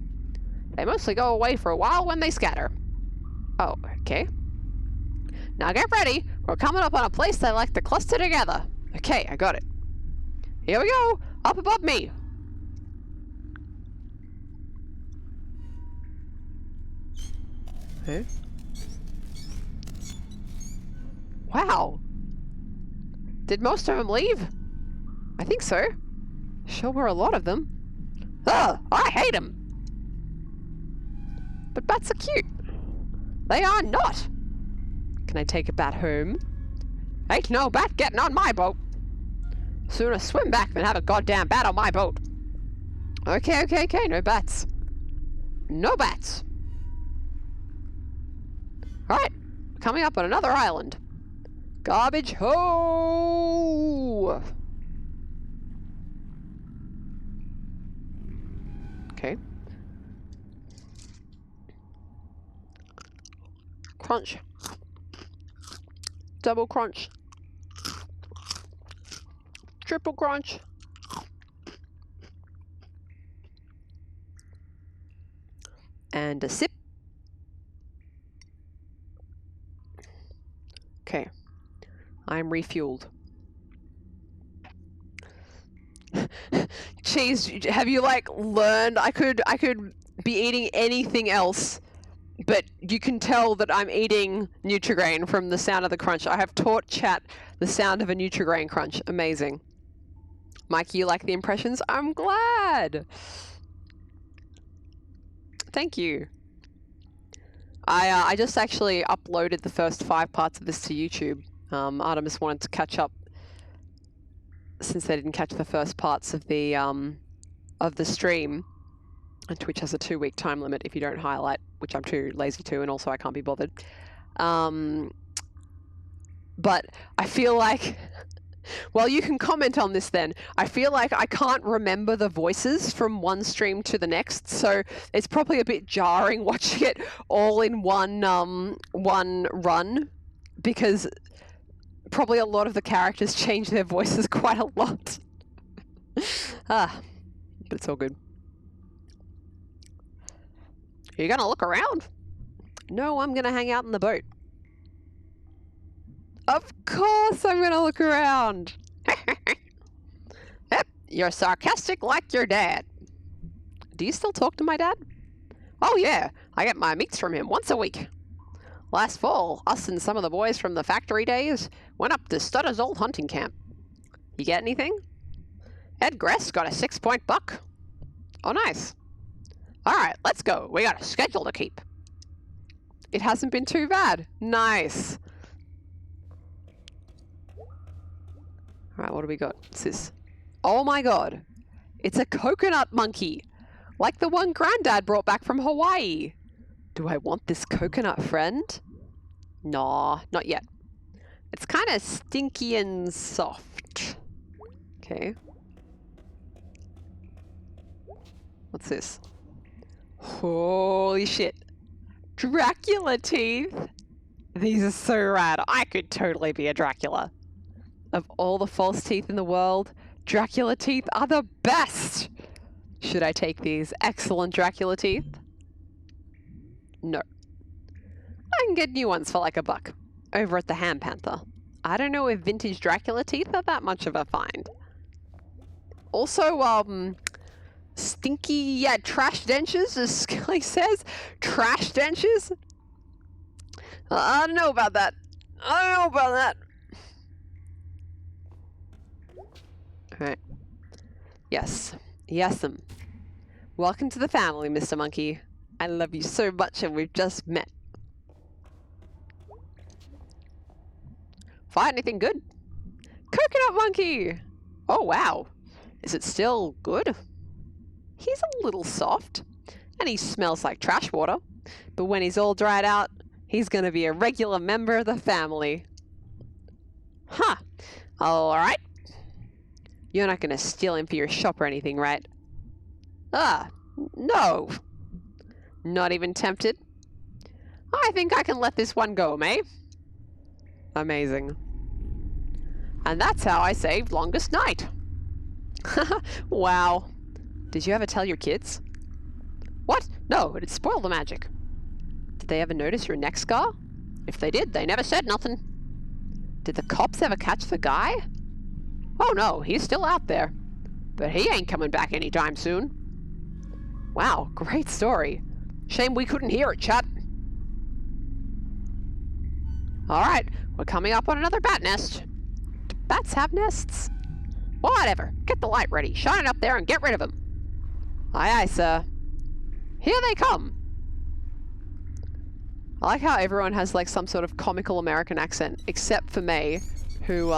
They mostly go away for a while when they scatter. Oh, okay. Now get ready. We're coming up on a place they like to cluster together. Okay, I got it. Here we go. Up above me. Okay. Wow. Did most of them leave? I think so. Sure were a lot of them. Ugh, I hate them. But bats are cute. They are not. Can I take a bat home? Ain't no bat getting on my boat. Sooner swim back than have a goddamn bat on my boat. Okay, no bats. No bats. Alright, coming up on another island. Garbage ho! Okay. Crunch. Double crunch. Triple crunch. And a sip. Okay. I'm refueled. Jeez, have you like learned I could be eating anything else, but you can tell that I'm eating Nutri-Grain from the sound of the crunch. I have taught chat the sound of a Nutri-Grain crunch. Amazing. Mike, you like the impressions? I'm glad. Thank you. I just actually uploaded the first 5 parts of this to YouTube. Artemis wanted to catch up since they didn't catch the first parts of the stream. And Twitch has a 2-week time limit if you don't highlight, which I'm too lazy to, and also I can't be bothered. But I feel like, well, you can comment on this then. I feel like I can't remember the voices from one stream to the next, so it's probably a bit jarring watching it all in one run, because probably a lot of the characters change their voices quite a lot. But it's all good. Are you gonna look around? No, I'm gonna hang out in the boat. Of course I'm gonna look around. Yep, you're sarcastic like your dad. Do you still talk to my dad? Oh yeah, I get my meats from him once a week. Last fall, us and some of the boys from the factory days went up to Stutter's old hunting camp. You get anything? Ed Gress got a 6-point buck. Oh, nice. All right, let's go. We got a schedule to keep. It hasn't been too bad. Nice. All right, what do we got? What's this? Oh my god. It's a coconut monkey. Like the one Granddad brought back from Hawaii. Do I want this coconut friend? Nah, not yet. It's kind of stinky and soft. Okay. What's this? Holy shit. Dracula teeth? These are so rad. I could totally be a Dracula. Of all the false teeth in the world, Dracula teeth are the best! Should I take these excellent Dracula teeth? No. I can get new ones for like $1 over at the Ham Panther. I don't know if vintage Dracula teeth are that much of a find. Also, stinky, trash dentures, as Skelly says. Trash dentures? I don't know about that. I don't know about that. Alright. Yes. Yes'm. Welcome to the family, Mr. Monkey. I love you so much and we've just met. Find anything good? Coconut monkey! Oh wow. Is it still good? He's a little soft. and he smells like trash water. But when he's all dried out, he's going to be a regular member of the family. Huh. All right. You're not going to steal him for your shop or anything, right? Ah, no. Not even tempted? I think I can let this one go, Mae. Amazing. And that's how I saved Longest Night. Wow. Did you ever tell your kids? What? No, it'd spoil the magic. Did they ever notice your neck scar? If they did, they never said nothing. Did the cops ever catch the guy? Oh no, he's still out there. But he ain't coming back anytime soon. Wow, great story. Shame we couldn't hear it, chat. Alright, we're coming up on another bat nest. Do bats have nests? Whatever, get the light ready, shine it up there and get rid of them. Aye aye, sir. Here they come. I like how everyone has like some sort of comical American accent, except for Mae, who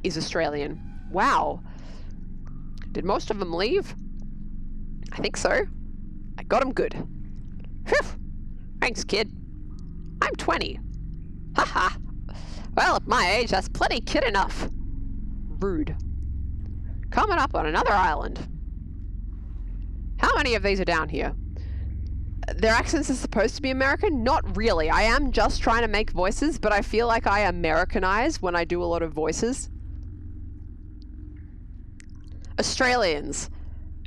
is Australian. Wow. Did most of them leave? I think so. I got them good. Phew. Thanks, kid. I'm 20. Haha. Well, at my age, that's plenty kid enough. Rude. Coming up on another island. How many of these are down here? Their accents are supposed to be American? Not really. I am just trying to make voices, but I feel like I Americanize when I do a lot of voices. Australians.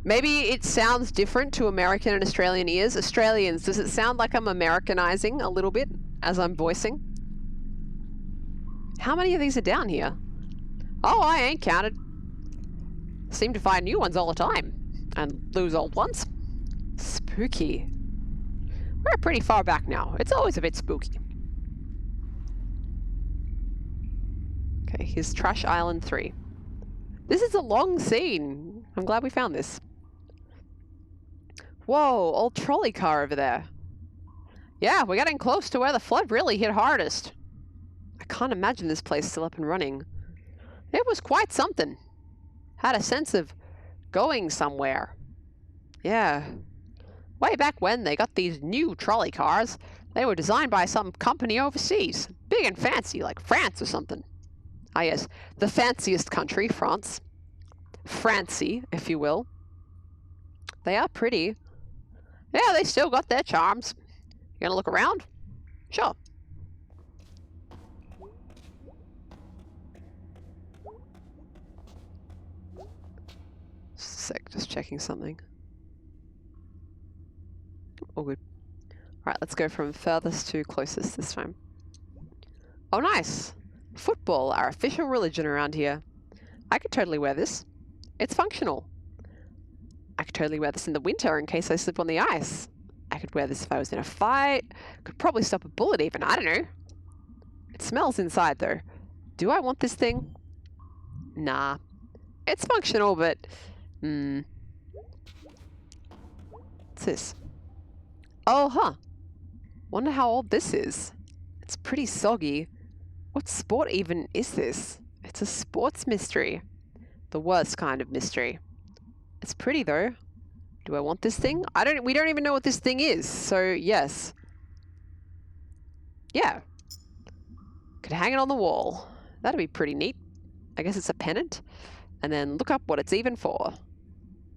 Maybe it sounds different to American and Australian ears. Australians, does it sound like I'm Americanizing a little bit as I'm voicing? How many of these are down here? Oh, I ain't counted. Seem to find new ones all the time. And lose old ones. Spooky. We're pretty far back now. It's always a bit spooky. Okay, here's Trash Island 3. This is a long scene. I'm glad we found this. Whoa, old trolley car over there. Yeah, we're getting close to where the flood really hit hardest. I can't imagine this place still up and running. It was quite something. Had a sense of going somewhere. Yeah. Way back when they got these new trolley cars, they were designed by some company overseas. Big and fancy, like France or something. Ah yes, the fanciest country, France. Francie, if you will. They are pretty. Yeah, they still got their charms. You gonna look around? Sure. Sick, just checking something. All good. Alright, let's go from furthest to closest this time. Oh, nice! Football, our official religion around here. I could totally wear this. It's functional. I could totally wear this in the winter in case I slip on the ice. I could wear this if I was in a fight. Could probably stop a bullet even, I don't know. It smells inside though. Do I want this thing? Nah. It's functional, but... What's this? Oh, huh. Wonder how old this is. It's pretty soggy. What sport even is this? It's a sports mystery. The worst kind of mystery. It's pretty though. Do I want this thing? We don't even know what this thing is, so yes. Yeah. Could hang it on the wall. That'd be pretty neat. I guess it's a pennant. And then look up what it's even for.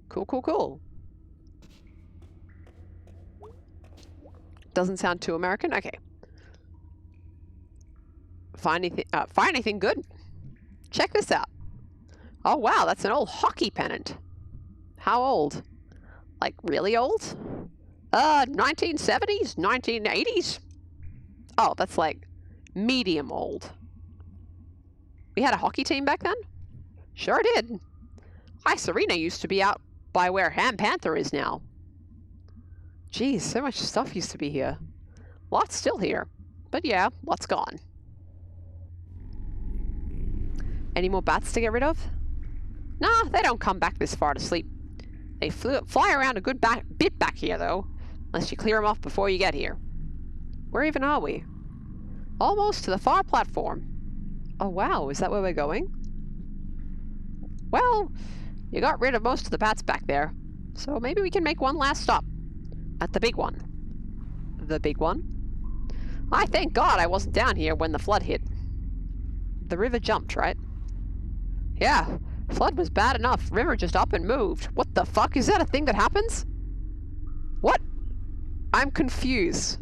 Cool, cool, cool. Doesn't sound too American? Okay. Find anything good? Check this out. Oh wow, that's an old hockey pennant. How old? Like really old? 1970s? 1980s? Oh, that's like medium old. We had a hockey team back then? Sure did. Ice Arena used to be out by where Ham Panther is now. Geez, so much stuff used to be here. Lots still here. But yeah, lots gone. Any more bats to get rid of? Nah, they don't come back this far to sleep. They fly around a good bit back here, though. Unless you clear them off before you get here. Where even are we? Almost to the far platform. Oh wow, is that where we're going? Well, you got rid of most of the bats back there. So maybe we can make one last stop at the big one. The big one? I thank God I wasn't down here when the flood hit. The river jumped, right? Yeah, flood was bad enough. River just up and moved. What the fuck? Is that a thing that happens? What? I'm confused.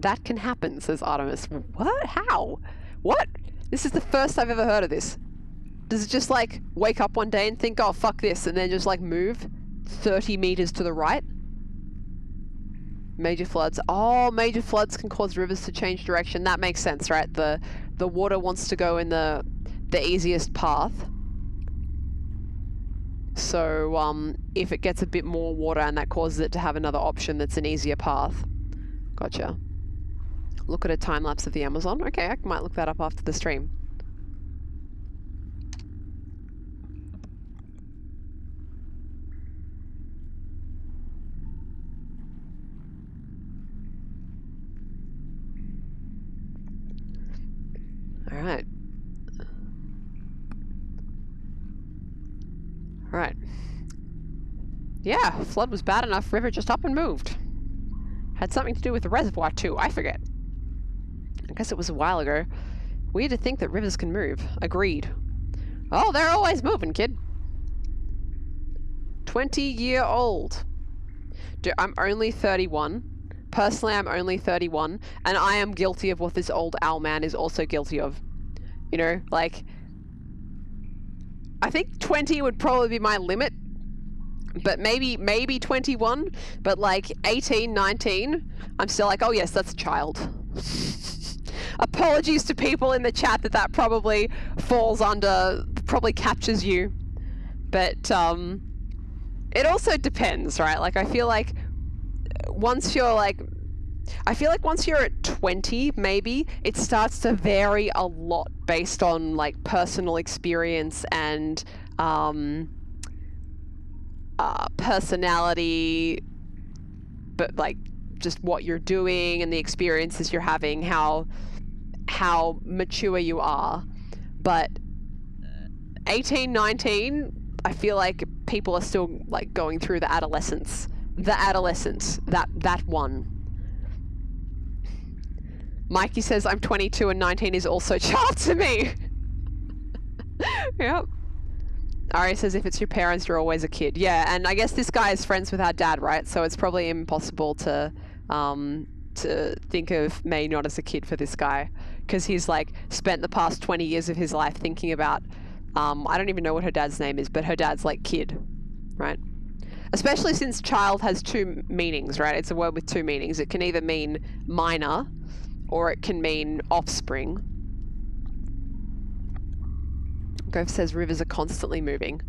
That can happen, says Artemis. What? How? What? This is the first I've ever heard of this. Does it just like wake up one day and think, oh fuck this, and then just like move 30 meters to the right? Major floods. Oh, major floods can cause rivers to change direction. That makes sense, right? The water wants to go in the easiest path. So if it gets a bit more water and that causes it to have another option that's an easier path. Gotcha. Look at a time lapse of the Amazon. Okay, I might look that up after the stream. All right. All right. Yeah, flood was bad enough, river just up and moved. Had something to do with the reservoir too, I forget. I guess it was a while ago. Weird to think that rivers can move. Agreed. Oh, they're always moving, kid. 20-year-old. Dude, I'm only 31. Personally, I'm only 31, and I am guilty of what this old owl man is also guilty of. You know, like, I think 20 would probably be my limit, but maybe 21, but like 18, 19, I'm still like, oh yes, that's a child. Apologies to people in the chat that probably falls under, probably captures you. But it also depends, right? Like, I feel like once you're at 20, maybe, it starts to vary a lot based on like personal experience and personality, but like just what you're doing and the experiences you're having, how mature you are. But 18, 19, I feel like people are still like going through the adolescence. That one. Mikey says I'm 22 and 19 is also child to me. Yep. Ari says if it's your parents, you're always a kid. Yeah, and I guess this guy is friends with our dad, right? So it's probably impossible to think of Mae not as a kid for this guy, because he's like spent the past 20 years of his life thinking about, I don't even know what her dad's name is, but her dad's like kid, right? Especially since child has two meanings, right? It's a word with two meanings. It can either mean minor, or it can mean offspring. Goph says rivers are constantly moving.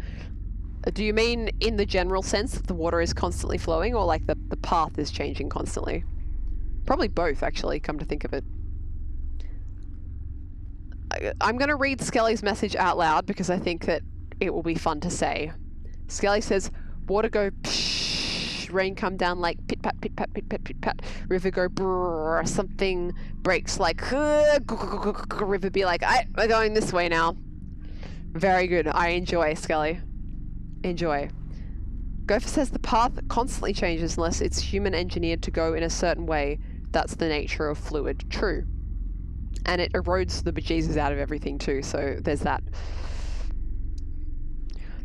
Do you mean in the general sense that the water is constantly flowing, or like the path is changing constantly? Probably both, actually, come to think of it. I'm going to read Skelly's message out loud because I think that it will be fun to say. Skelly says, water go psh, rain come down like pit pat, pit pat, pit pat, pit pat. River go brrr, something breaks like river be like, we're going this way now. Very good. I enjoy, Skelly. Enjoy. Gopher says the path constantly changes unless it's human engineered to go in a certain way. That's the nature of fluid. True. And it erodes the bejesus out of everything too, so there's that.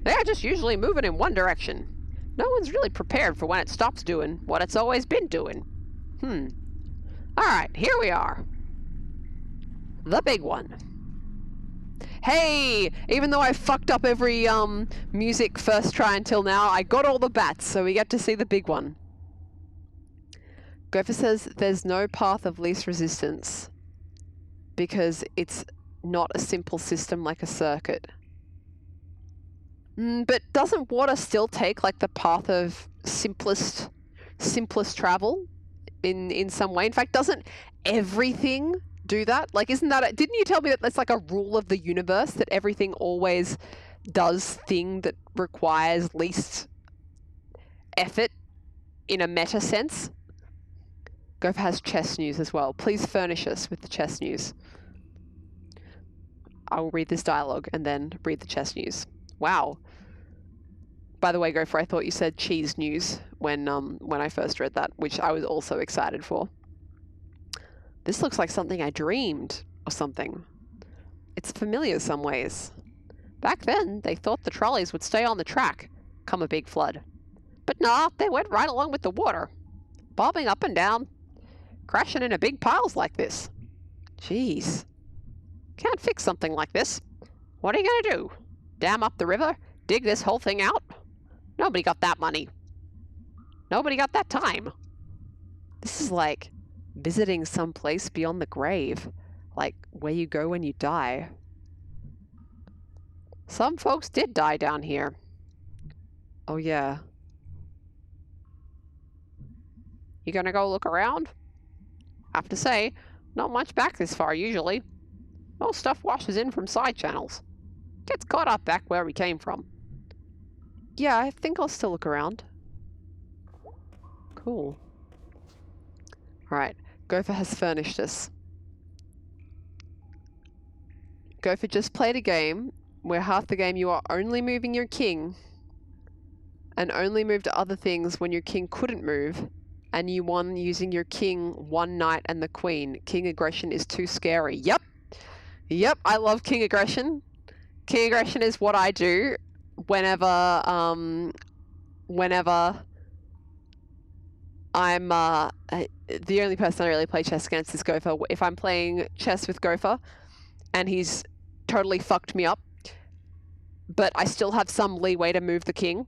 They're just usually moving in one direction. No one's really prepared for when it stops doing what it's always been doing. Alright, here we are. The big one. Hey! Even though I fucked up every music first try until now, I got all the bats, so we get to see the big one. Gopher says there's no path of least resistance because it's not a simple system like a circuit. But doesn't water still take like the path of simplest travel in some way? In fact, doesn't everything do that? Like, isn't that didn't you tell me that that's like a rule of the universe, that everything always does thing that requires least effort in a meta sense? Gopher has chess news as well. Please furnish us with the chess news. I will read this dialogue and then read the chess news. Wow. By the way, Gopher, I thought you said cheese news when I first read that, which I was also excited for. This looks like something I dreamed or something. It's familiar some ways. Back then, they thought the trolleys would stay on the track come a big flood. But nah, they went right along with the water, bobbing up and down, crashing into big piles like this. Jeez. Can't fix something like this. What are you gonna do? Dam up the river? Dig this whole thing out? Nobody got that money. Nobody got that time. This is like visiting some place beyond the grave, like where you go when you die. Some folks did die down here. Oh yeah. You gonna go look around? Have to say, not much back this far usually. Most stuff washes in from side channels. Gets caught up back where we came from. Yeah, I think I'll still look around. Cool. Alright, Gopher has furnished us. Gopher just played a game where half the game you are only moving your king and only moved other things when your king couldn't move, and you won using your king, one knight, and the queen. King aggression is too scary. Yep. Yep, I love king aggression. King aggression is what I do whenever I'm the only person I really play chess against is Gopher. If I'm playing chess with Gopher and he's totally fucked me up, but I still have some leeway to move the king.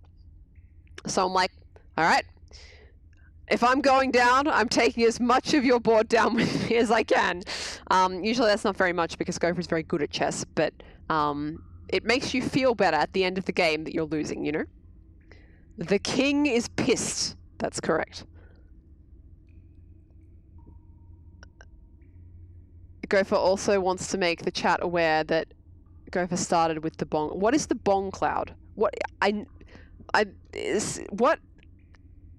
So I'm like, all right, if I'm going down, I'm taking as much of your board down with me as I can. Usually that's not very much because Gopher's very good at chess, but it makes you feel better at the end of the game that you're losing, you know? The king is pissed. That's correct. Gopher also wants to make the chat aware that Gopher started with the bong. What is the bong cloud? What what?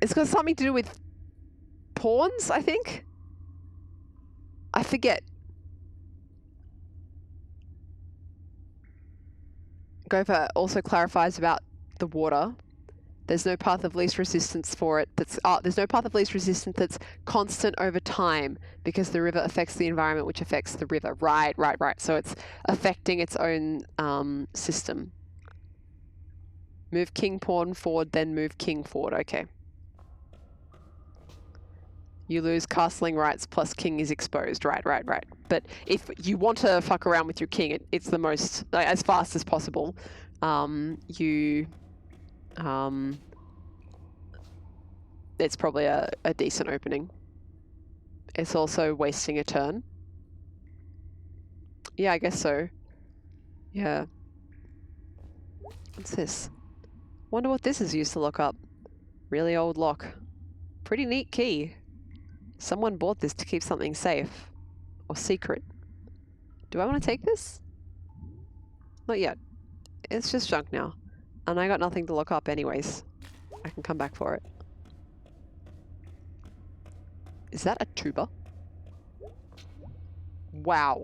It's got something to do with pawns, I think. I forget. Gopher also clarifies about the water. There's no path of least resistance for it. There's no path of least resistance that's constant over time because the river affects the environment, which affects the river. Right. So it's affecting its own system. Move king pawn forward, then move king forward. Okay. You lose castling rights plus king is exposed. Right. But if you want to fuck around with your king, it's the most, like, as fast as possible. It's probably a decent opening. It's also wasting a turn. Yeah, I guess so. Yeah. What's this? Wonder what this is used to lock up. Really old lock. Pretty neat key. Someone bought this to keep something safe. Or secret. Do I want to take this? Not yet. It's just junk now. And I got nothing to lock up anyways. I can come back for it. Is that a tuba? Wow.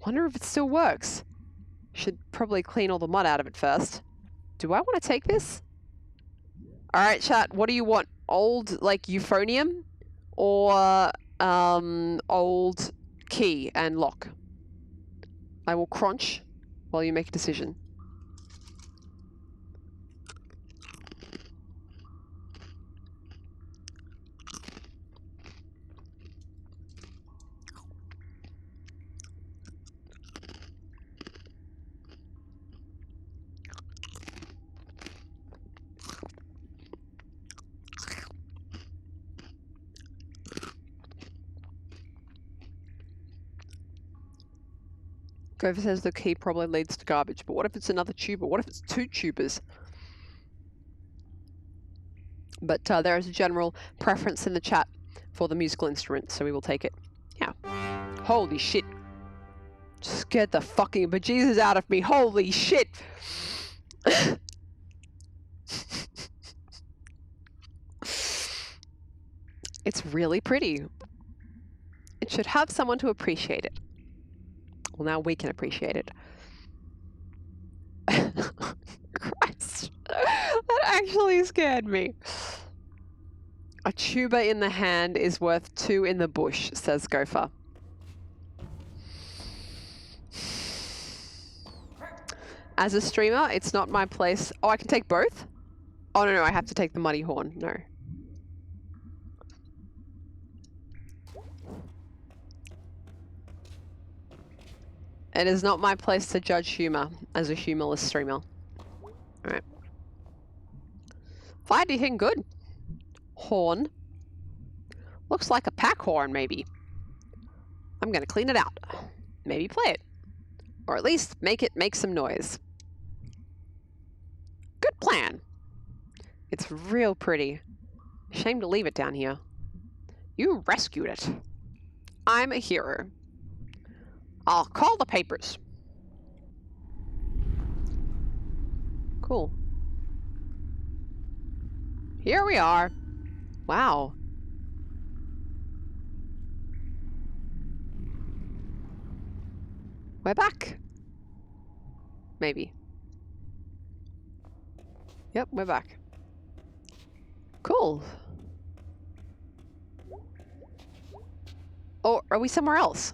Wonder if it still works. Should probably clean all the mud out of it first. Do I want to take this? Alright, chat, what do you want? Old, like, euphonium? Or, old key and lock? I will crunch while you make a decision. Gopher says the key probably leads to garbage, but what if it's another tuber? What if it's two tubers? But there is a general preference in the chat for the musical instrument, so we will take it. Yeah. Holy shit. Scared the fucking bejesus out of me. Holy shit. It's really pretty. It should have someone to appreciate it. Well, now we can appreciate it. Christ. That scared me. A tuber in the hand is worth 2 in the bush, says Gopher. As a streamer, it's not my place. Oh, I can take both? Oh, no, I have to take the muddy horn. No. It is not my place to judge humor as a humorless streamer. Alright. Find anything good? Horn. Looks like a pack horn, maybe. I'm gonna clean it out. Maybe play it. Or at least make it make some noise. Good plan. It's real pretty. Shame to leave it down here. You rescued it. I'm a hero. I'll call the papers. Cool. Here we are. Wow. We're back. Maybe. Yep, we're back. Cool. Or are we somewhere else?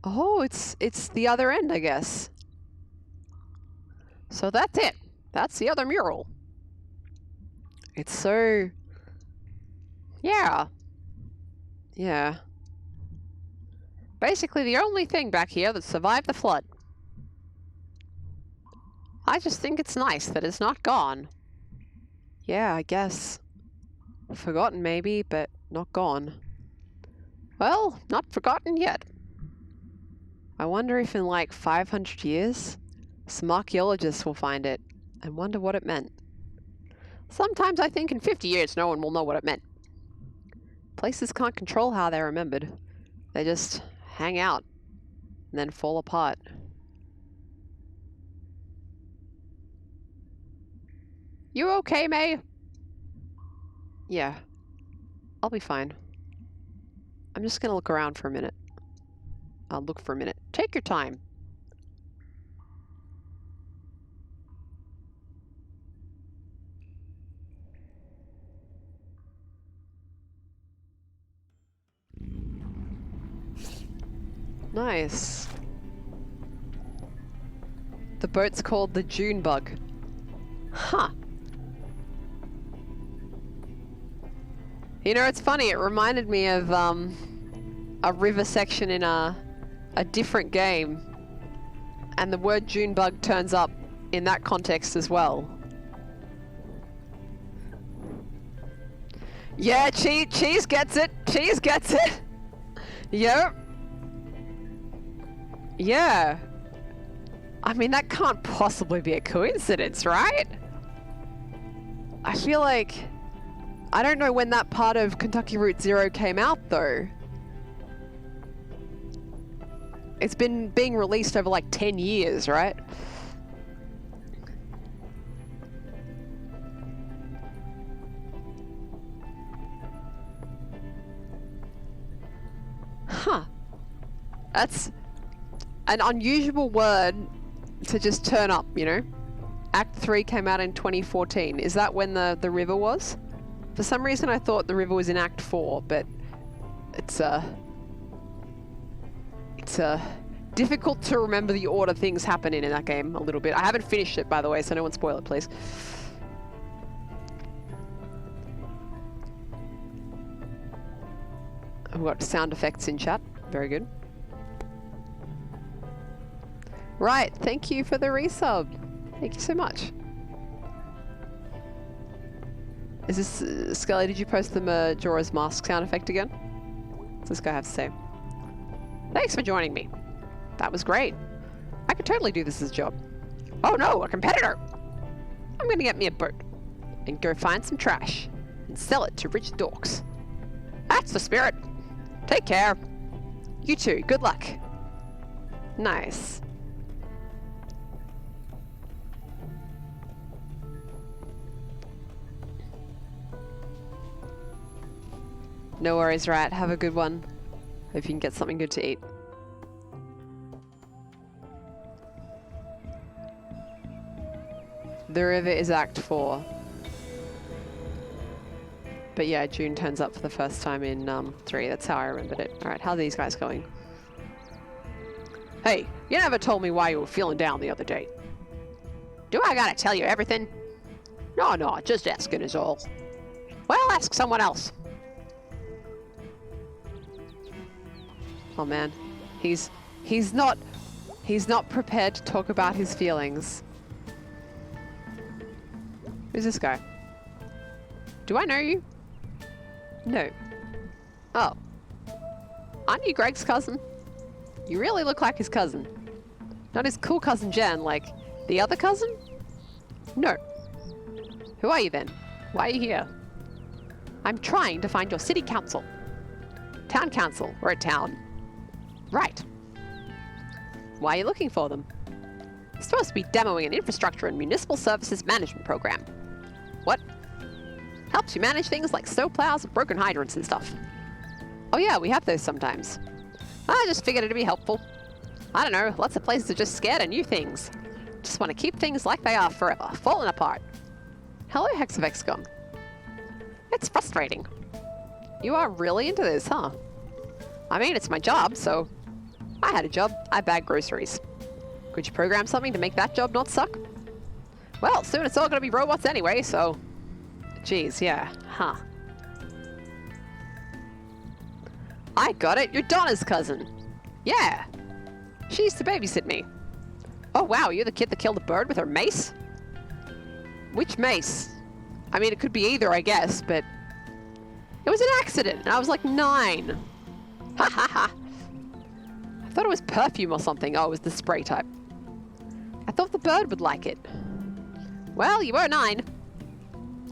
Oh, it's the other end, I guess. So that's it. That's the other mural. It's so... Yeah. Yeah. Basically the only thing back here that survived the flood. I just think it's nice that it's not gone. Yeah, I guess. Forgotten maybe, but not gone. Well, not forgotten yet. I wonder if in like 500 years, some archaeologists will find it and wonder what it meant. Sometimes I think in 50 years no one will know what it meant. Places can't control how they're remembered. They just hang out and then fall apart. You okay, Mae? Yeah. I'll be fine. I'm just gonna look around for a minute. I'll look for a minute. Take your time. Nice. The boat's called the June Bug. Huh. You know, it's funny, it reminded me of a river section in a different game, and the word June Bug turns up in that context as well. Yeah, Cheese gets it! Cheese gets it! Yep. Yeah. I mean, that can't possibly be a coincidence, right? I feel like... I don't know when that part of Kentucky Route Zero came out, though. It's been being released over like 10 years, right? Huh. That's an unusual word to just turn up, you know? Act 3 came out in 2014. Is that when the river was? For some reason I thought the river was in Act 4, but it's difficult to remember the order things happen in that game a little bit. I haven't finished it, by the way, so no one spoil it, please. We've got sound effects in chat. Very good. Right, thank you for the resub. Thank you so much. Is this, Skelly, did you post the Majora's Mask sound effect again? What's this guy have to say? Thanks for joining me. That was great. I could totally do this as a job. Oh no, a competitor! I'm gonna get me a boat and go find some trash and sell it to rich dorks. That's the spirit. Take care. You too, good luck. Nice. No worries, Rat. Have a good one. Hope you can get something good to eat. The river is Act 4. But yeah, June turns up for the first time in 3. That's how I remembered it. Alright, how are these guys going? Hey, you never told me why you were feeling down the other day. Do I gotta tell you everything? No, just asking is all. Well, ask someone else. Oh man, he's not prepared to talk about his feelings. Who's this guy? Do I know you? No. Oh. Aren't you Greg's cousin? You really look like his cousin. Not his cool cousin Jen, like the other cousin? No. Who are you then? Why are you here? I'm trying to find your city council. Town council. We're a town. Right. Why are you looking for them? It's supposed to be demoing an infrastructure and municipal services management program. What? Helps you manage things like snowplows and broken hydrants and stuff. Oh yeah, we have those sometimes. I just figured it'd be helpful. I don't know, lots of places are just scared of new things. Just want to keep things like they are forever, falling apart. Hello, Hexavexcom. It's frustrating. You are really into this, huh? I mean, it's my job, so... I had a job, I bag groceries. Could you program something to make that job not suck? Well, soon it's all gonna be robots anyway, so... Jeez, yeah, huh. I got it, you're Donna's cousin. Yeah. She used to babysit me. Oh wow, you're the kid that killed a bird with her mace? Which mace? I mean, it could be either, I guess, but... It was an accident, and I was like 9. Ha ha ha. I thought it was perfume or something. Oh, it was the spray type. I thought the bird would like it. Well, you were 9.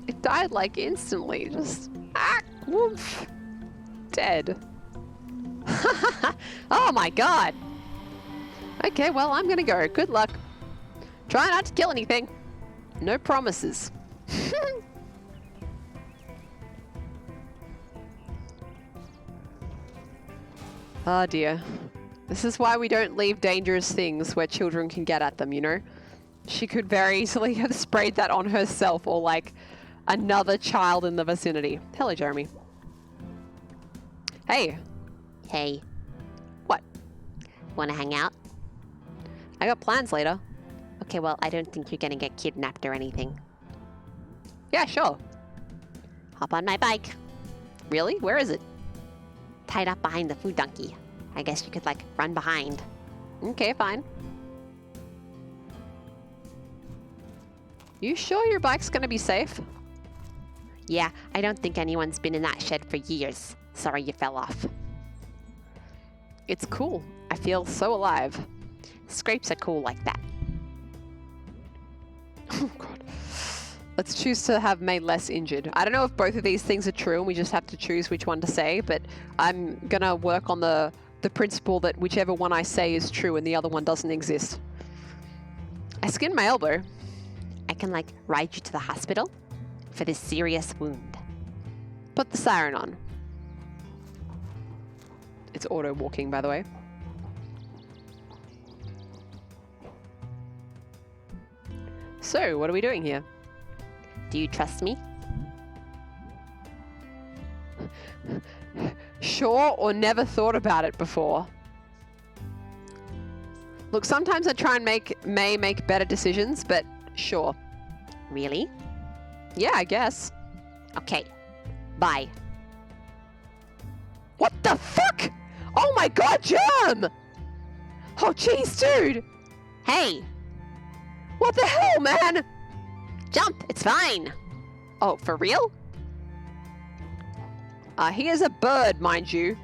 It died like instantly, just... Ah, woof. Dead. Oh my god. Okay, well, I'm gonna go. Good luck. Try not to kill anything. No promises. Oh dear. This is why we don't leave dangerous things where children can get at them, you know? She could very easily have sprayed that on herself or like another child in the vicinity. Hello, Jeremy. Hey. Hey. What? Wanna hang out? I got plans later. Okay, well, I don't think you're gonna get kidnapped or anything. Yeah, sure. Hop on my bike. Really? Where is it? Tied up behind the food donkey. I guess you could, like, run behind. Okay, fine. You sure your bike's gonna be safe? Yeah, I don't think anyone's been in that shed for years. Sorry you fell off. It's cool. I feel so alive. Scrapes are cool like that. Oh god. Let's choose to have Mae less injured. I don't know if both of these things are true and we just have to choose which one to say, but I'm gonna work on the principle that whichever one I say is true and the other one doesn't exist. I skinned my elbow. I can, like, ride you to the hospital for this serious wound. Put the siren on. It's auto walking, by the way. So, what are we doing here? Do you trust me? Sure, or never thought about it before. Look, sometimes I try and make Mae make better decisions, but sure. Really? Yeah, I guess. Okay. Bye. What the fuck? Oh my god, Germ! Oh jeez, dude! Hey! What the hell, man? Jump! It's fine! Oh, for real? He is a bird, mind you.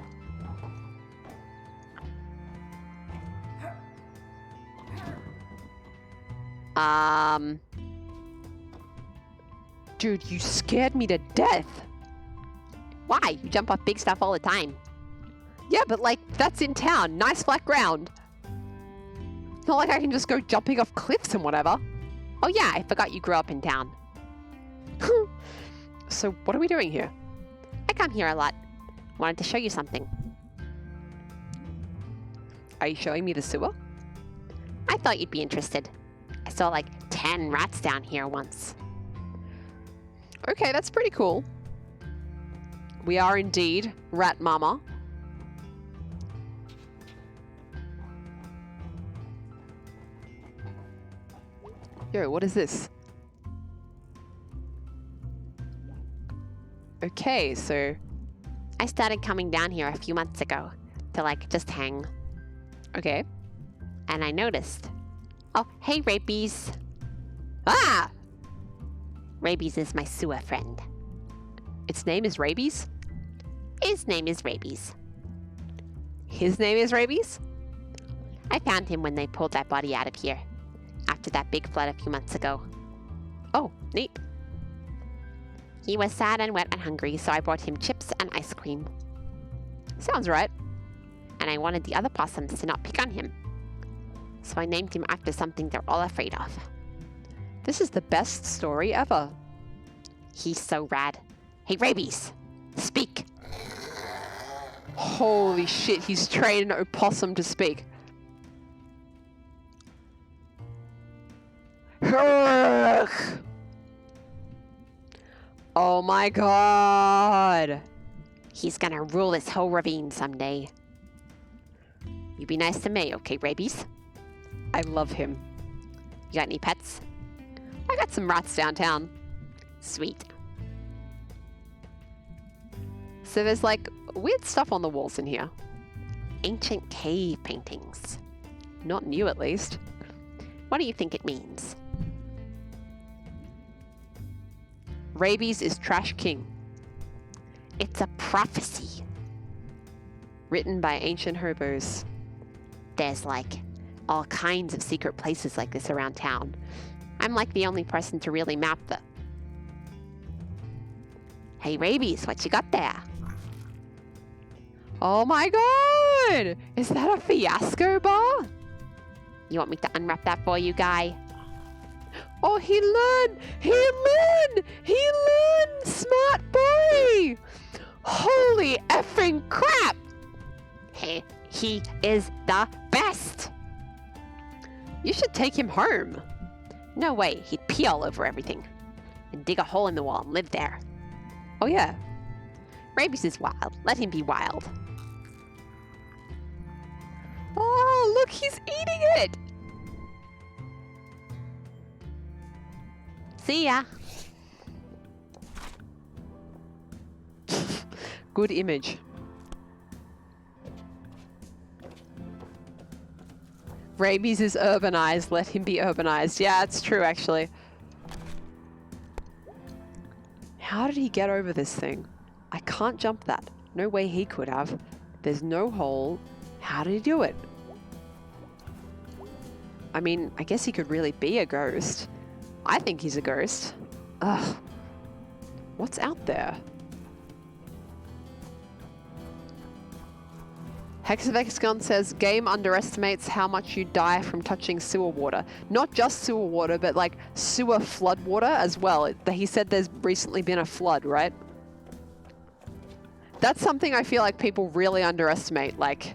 Dude, you scared me to death. Why? You jump off big stuff all the time. Yeah, but like, that's in town. Nice flat ground. Not like I can just go jumping off cliffs and whatever. Oh yeah, I forgot you grew up in town. So what are we doing here? I come here a lot. Wanted to show you something. Are you showing me the sewer? I thought you'd be interested. I saw like 10 rats down here once. Okay, that's pretty cool. We are indeed Rat Mama. Yo, what is this? Okay, so... I started coming down here a few months ago to like just hang. Okay. And I noticed. Oh, hey, Rabies. Ah! Rabies is my sewer friend. Its name is Rabies? His name is Rabies. His name is Rabies? I found him when they pulled that body out of here after that big flood a few months ago. Oh, neat. He was sad and wet and hungry, so I brought him chips and ice cream. Sounds right. And I wanted the other possums to not pick on him. So I named him after something they're all afraid of. This is the best story ever. He's so rad. Hey, Rabies, speak. Holy shit, he's trained an opossum to speak. Oh my god. He's gonna rule this whole ravine someday. You be nice to Mae, okay, Rabies? I love him. You got any pets? I got some rats downtown. Sweet. So there's like weird stuff on the walls in here. Ancient cave paintings. Not new, at least. What do you think it means? Rabies is Trash King. It's a prophecy. Written by ancient hobos. There's like all kinds of secret places like this around town. I'm like the only person to really map them. Hey, Rabies, what you got there? Oh my god! Is that a fiasco bar? You want me to unwrap that for you, guy? Oh, he learned! He learned! He learned! Smart boy! Holy effing crap! Hey, he is the best! You should take him home. No way, he'd pee all over everything. And dig a hole in the wall and live there. Oh yeah. Rabies is wild. Let him be wild. Oh, look, he's eating it! See ya! Good image. Rabies is urbanized. Let him be urbanized. Yeah, it's true, actually. How did he get over this thing? I can't jump that. No way he could have. There's no hole. How did he do it? I mean, I guess he could really be a ghost. I think he's a ghost. Ugh. What's out there? Hexavexgon says, game underestimates how much you die from touching sewer water. Not just sewer water, but like sewer flood water as well. He said there's recently been a flood, right? That's something I feel like people really underestimate, like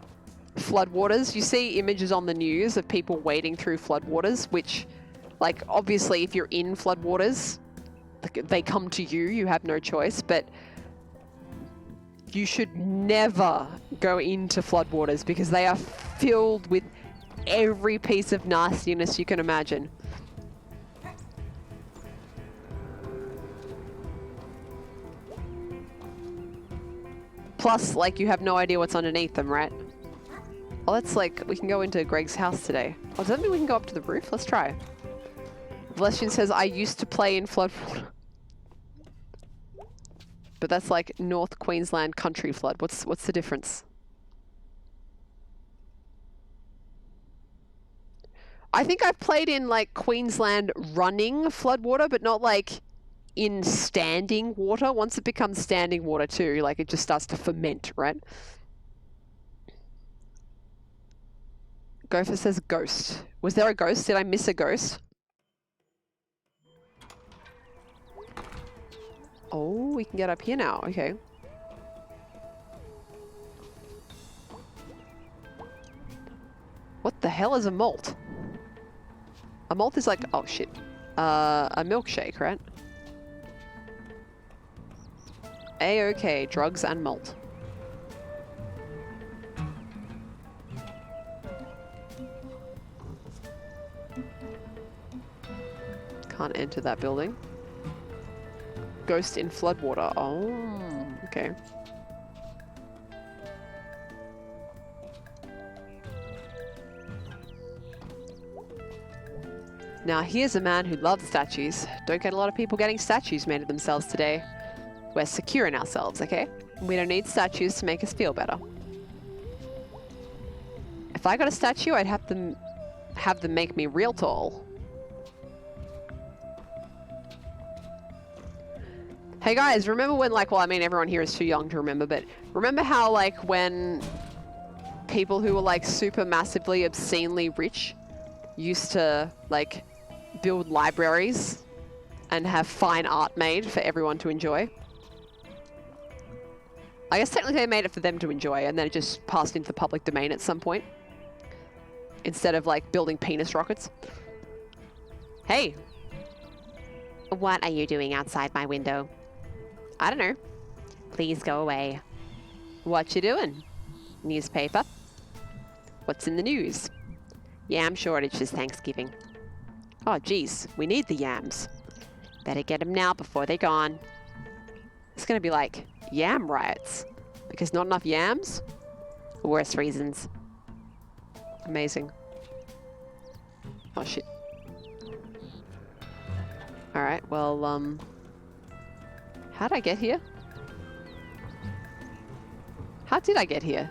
floodwaters. You see images on the news of people wading through floodwaters, which, like, obviously if you're in floodwaters, they come to you, you have no choice, but you should never go into floodwaters because they are filled with every piece of nastiness you can imagine. Plus, like, you have no idea what's underneath them, right? Oh, that's like, we can go into Greg's house today. Oh, does that mean we can go up to the roof? Let's try. Valestian says, I used to play in floodwater. But that's like North Queensland country flood. What's the difference? I think I've played in like Queensland running floodwater, but not like in standing water. Once it becomes standing water too, like it just starts to ferment, right? Gopher says ghost. Was there a ghost? Did I miss a ghost? Oh, we can get up here now. Okay. What the hell is a molt? A molt is like... Oh, shit. A milkshake, right? A-OK, drugs and malt. Can't enter that building. Ghost in floodwater. Oh, okay. Now here's a man who loves statues. Don't get a lot of people getting statues made of themselves today. We're secure in ourselves, okay? We don't need statues to make us feel better. If I got a statue, I'd have them make me real tall. Hey guys, remember when, like, well, I mean, everyone here is too young to remember, but remember how, like, when people who were, like, super massively, obscenely rich used to, like, build libraries and have fine art made for everyone to enjoy? I guess technically they made it for them to enjoy, and then it just passed into the public domain at some point. Instead of, like, building penis rockets. Hey! What are you doing outside my window? I don't know. Please go away. What you doing? Newspaper? What's in the news? Yam shortage this Thanksgiving. Oh, geez. We need the yams. Better get them now before they're gone. It's gonna be like yam riots. Because not enough yams? Worse reasons. Amazing. Oh, shit. Alright, well, how'd I get here? How did I get here?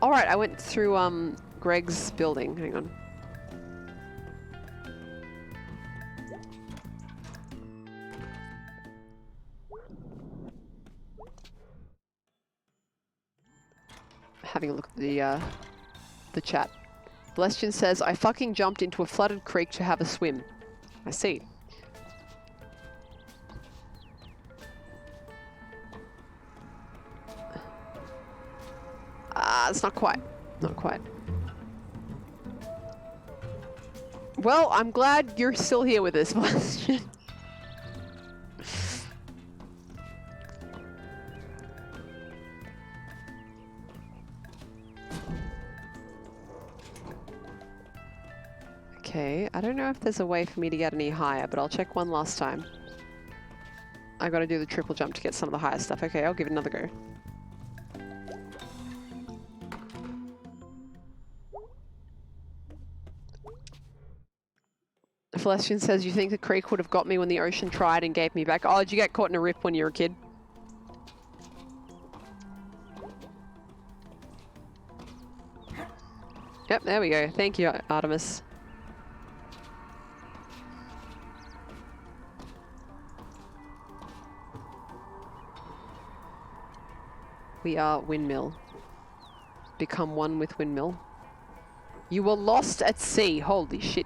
Alright, I went through, Greg's building. Hang on. Having a look at the chat. Blestian says, I fucking jumped into a flooded creek to have a swim. I see. It's not quite. Not quite. Well, I'm glad you're still here with us, Blestian. Okay, I don't know if there's a way for me to get any higher, but I'll check one last time. I gotta do the triple jump to get some of the higher stuff. Okay, I'll give it another go. Celestian says, you think the creek would have got me when the ocean tried and gave me back? Oh, did you get caught in a rip when you were a kid? Yep, there we go. Thank you, Artemis. We are windmill. Become one with windmill. You were lost at sea. Holy shit.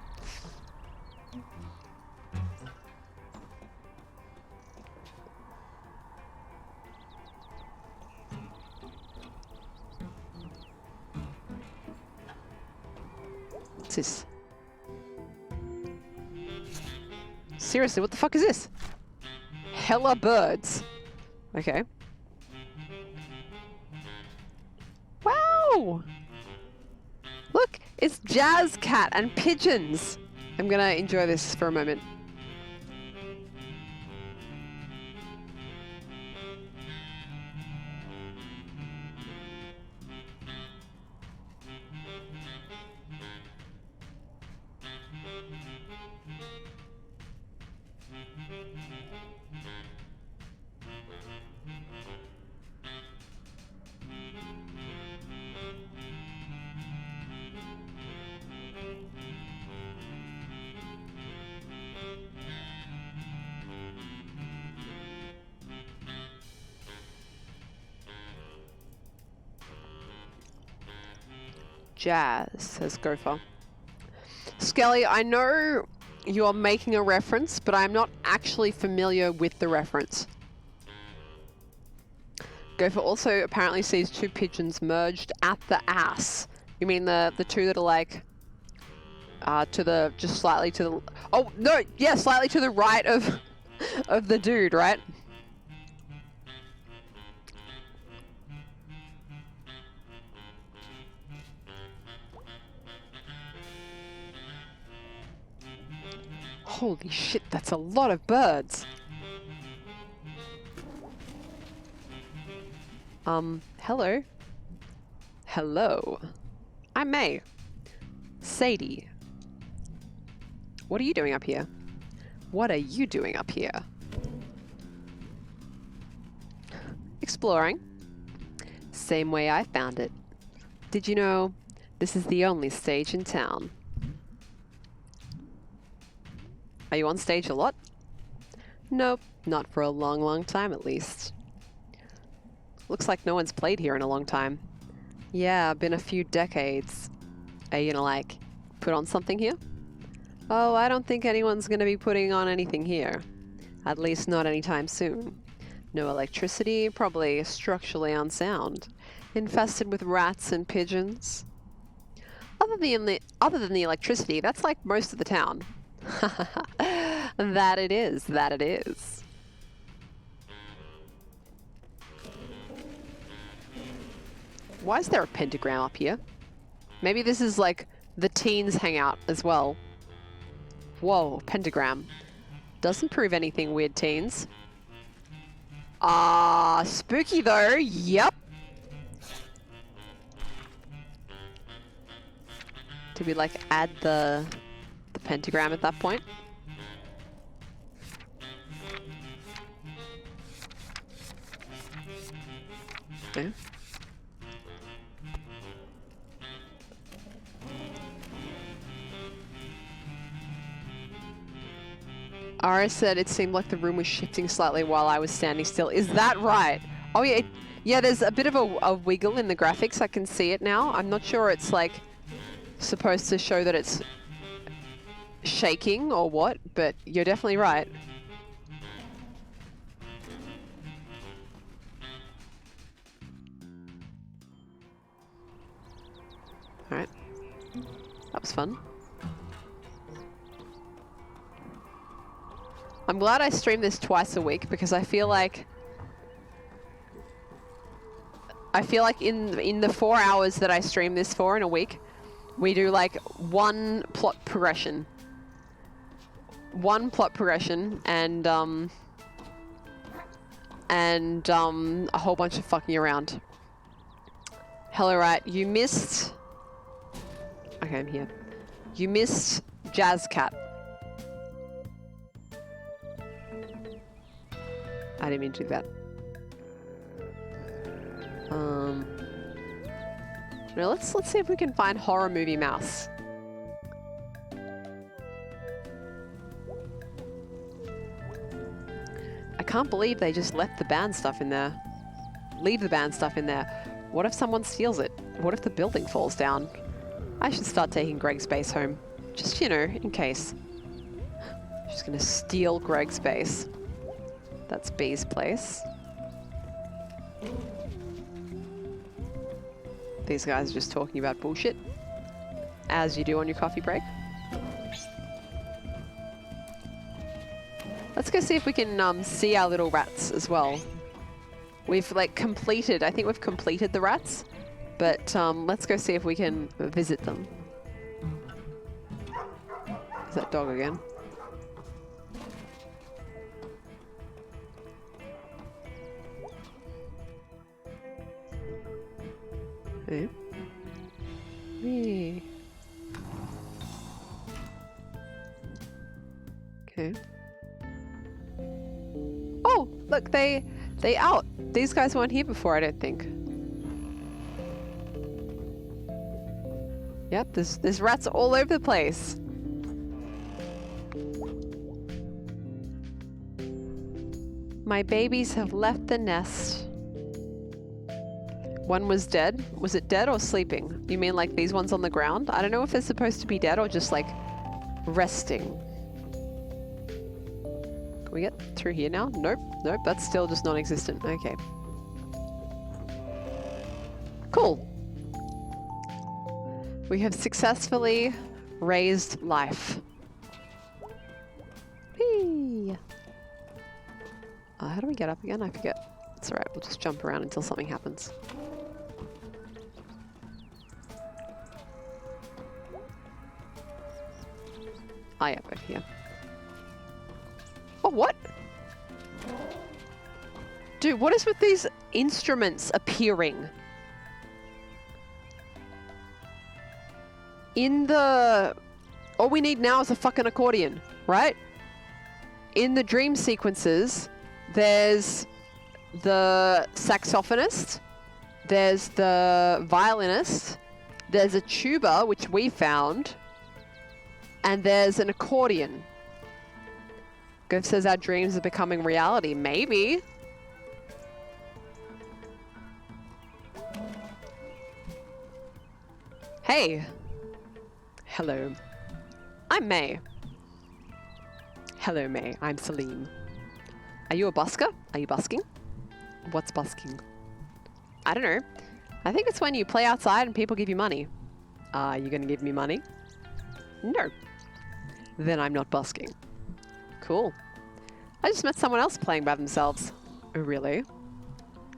What's this? Seriously, what the fuck is this? Hella birds. Okay. Wow! Look, it's jazz cat and pigeons. I'm gonna enjoy this for a moment. Jazz, says Gopher. Skelly, I know you're making a reference, but I'm not actually familiar with the reference. Gopher also apparently sees two pigeons merged at the ass. You mean the two that are like Just slightly to the, oh, no, yeah, slightly to the right of, of the dude, right? Holy shit, that's a lot of birds. Hello. Hello. I'm Mae. Sadie. What are you doing up here? What are you doing up here? Exploring. Same way I found it. Did you know this is the only stage in town? Are you on stage a lot? Nope, not for a long, long time at least. Looks like no one's played here in a long time. Yeah, been a few decades. Are you gonna, like, put on something here? Oh, I don't think anyone's gonna be putting on anything here. At least not anytime soon. No electricity, probably structurally unsound. Infested with rats and pigeons. Other than the electricity, that's like most of the town. That it is, that it is. Why is there a pentagram up here? Maybe this is like the teens hangout as well. Whoa, pentagram. Doesn't prove anything, weird teens. Spooky though, yep. Did we like add the pentagram at that point? Yeah. Ara said it seemed like the room was shifting slightly while I was standing still. Is that right? Oh yeah, yeah, there's a bit of a wiggle in the graphics. I can see it now. I'm not sure it's like supposed to show that it's shaking or what, but you're definitely right. Alright. That was fun. I'm glad I stream this twice a week because I feel like in the 4 hours that I stream this for in a week, we do like one plot progression and a whole bunch of fucking around. Hello, right? You missed. Okay, I'm here. You missed Jazz Cat. I didn't mean to do that. No, let's see if we can find horror movie mouse. I can't believe they just left the band stuff in there. Leave the band stuff in there. What if someone steals it? What if the building falls down? I should start taking Greg's base home. Just, you know, in case. She's gonna steal Greg's base. That's B's place. These guys are just talking about bullshit. As you do on your coffee break. Let's go see if we can see our little rats as well. We've like completed, I think we've completed the rats. But let's go see if we can visit them. Is that dog again? Hey. Wee. Okay. Oh, look, they out. These guys weren't here before, I don't think. Yep, there's rats all over the place. My babies have left the nest. One was dead. Was it dead or sleeping? You mean like these ones on the ground? I don't know if they're supposed to be dead or just like resting. Can we get through here now? Nope. Nope, that's still just non-existent. Okay. Cool. We have successfully Raised life. Whee! How do we get up again? I forget. It's alright, we'll just jump around until something happens. Oh yeah, over here. Oh, what? Dude, what is with these instruments appearing? In the... All we need now is a fucking accordion, right? In the dream sequences, there's the saxophonist, there's the violinist, there's a tuba, which we found, and there's an accordion. Gov says our dreams are becoming reality. Maybe. Hey. Hello. I'm Mae. Hello, Mae. I'm Celine. Are you a busker? Are you busking? What's busking? I don't know. I think it's when you play outside and people give you money. Are you gonna give me money? No. Then I'm not busking. Cool. I just met someone else playing by themselves. Oh, really?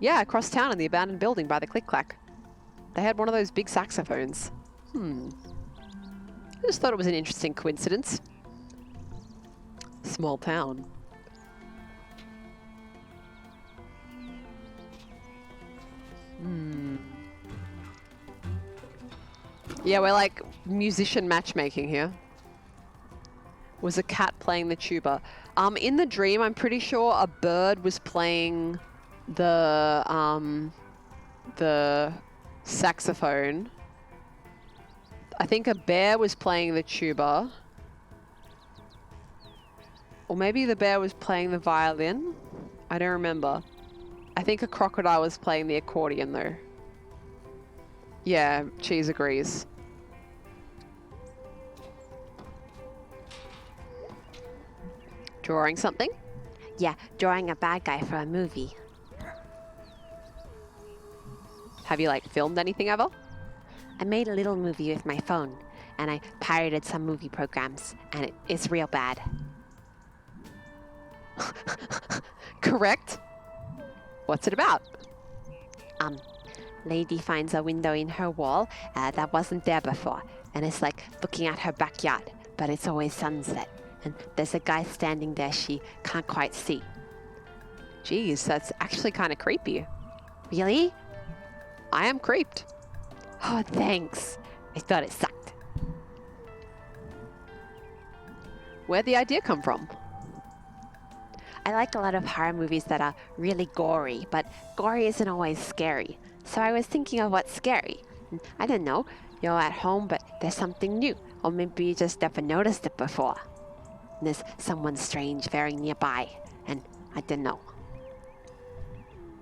Yeah, across town in the abandoned building by the click-clack. They had one of those big saxophones. I just thought it was an interesting coincidence. Small town. Yeah, we're like musician matchmaking here. Was a cat playing the tuba. In the dream, I'm pretty sure a bird was playing the saxophone. I think a bear was playing the tuba. Or maybe the bear was playing the violin. I don't remember. I think a crocodile was playing the accordion though. Yeah, Cheese agrees. Drawing something? Yeah, drawing a bad guy for a movie. Have you like filmed anything ever? I made a little movie with my phone, and I pirated some movie programs, and it's real bad. Correct. What's it about? Lady finds a window in her wall that wasn't there before, and it's like looking at her backyard, but it's always sunset, and there's a guy standing there she can't quite see. Jeez, that's actually kind of creepy. Really? I am creeped. Oh, thanks. I thought it sucked. Where'd the idea come from? I like a lot of horror movies that are really gory, but gory isn't always scary. So I was thinking of what's scary. I don't know, you're at home, but there's something new. Or maybe you just never noticed it before. And there's someone strange very nearby, and I don't know.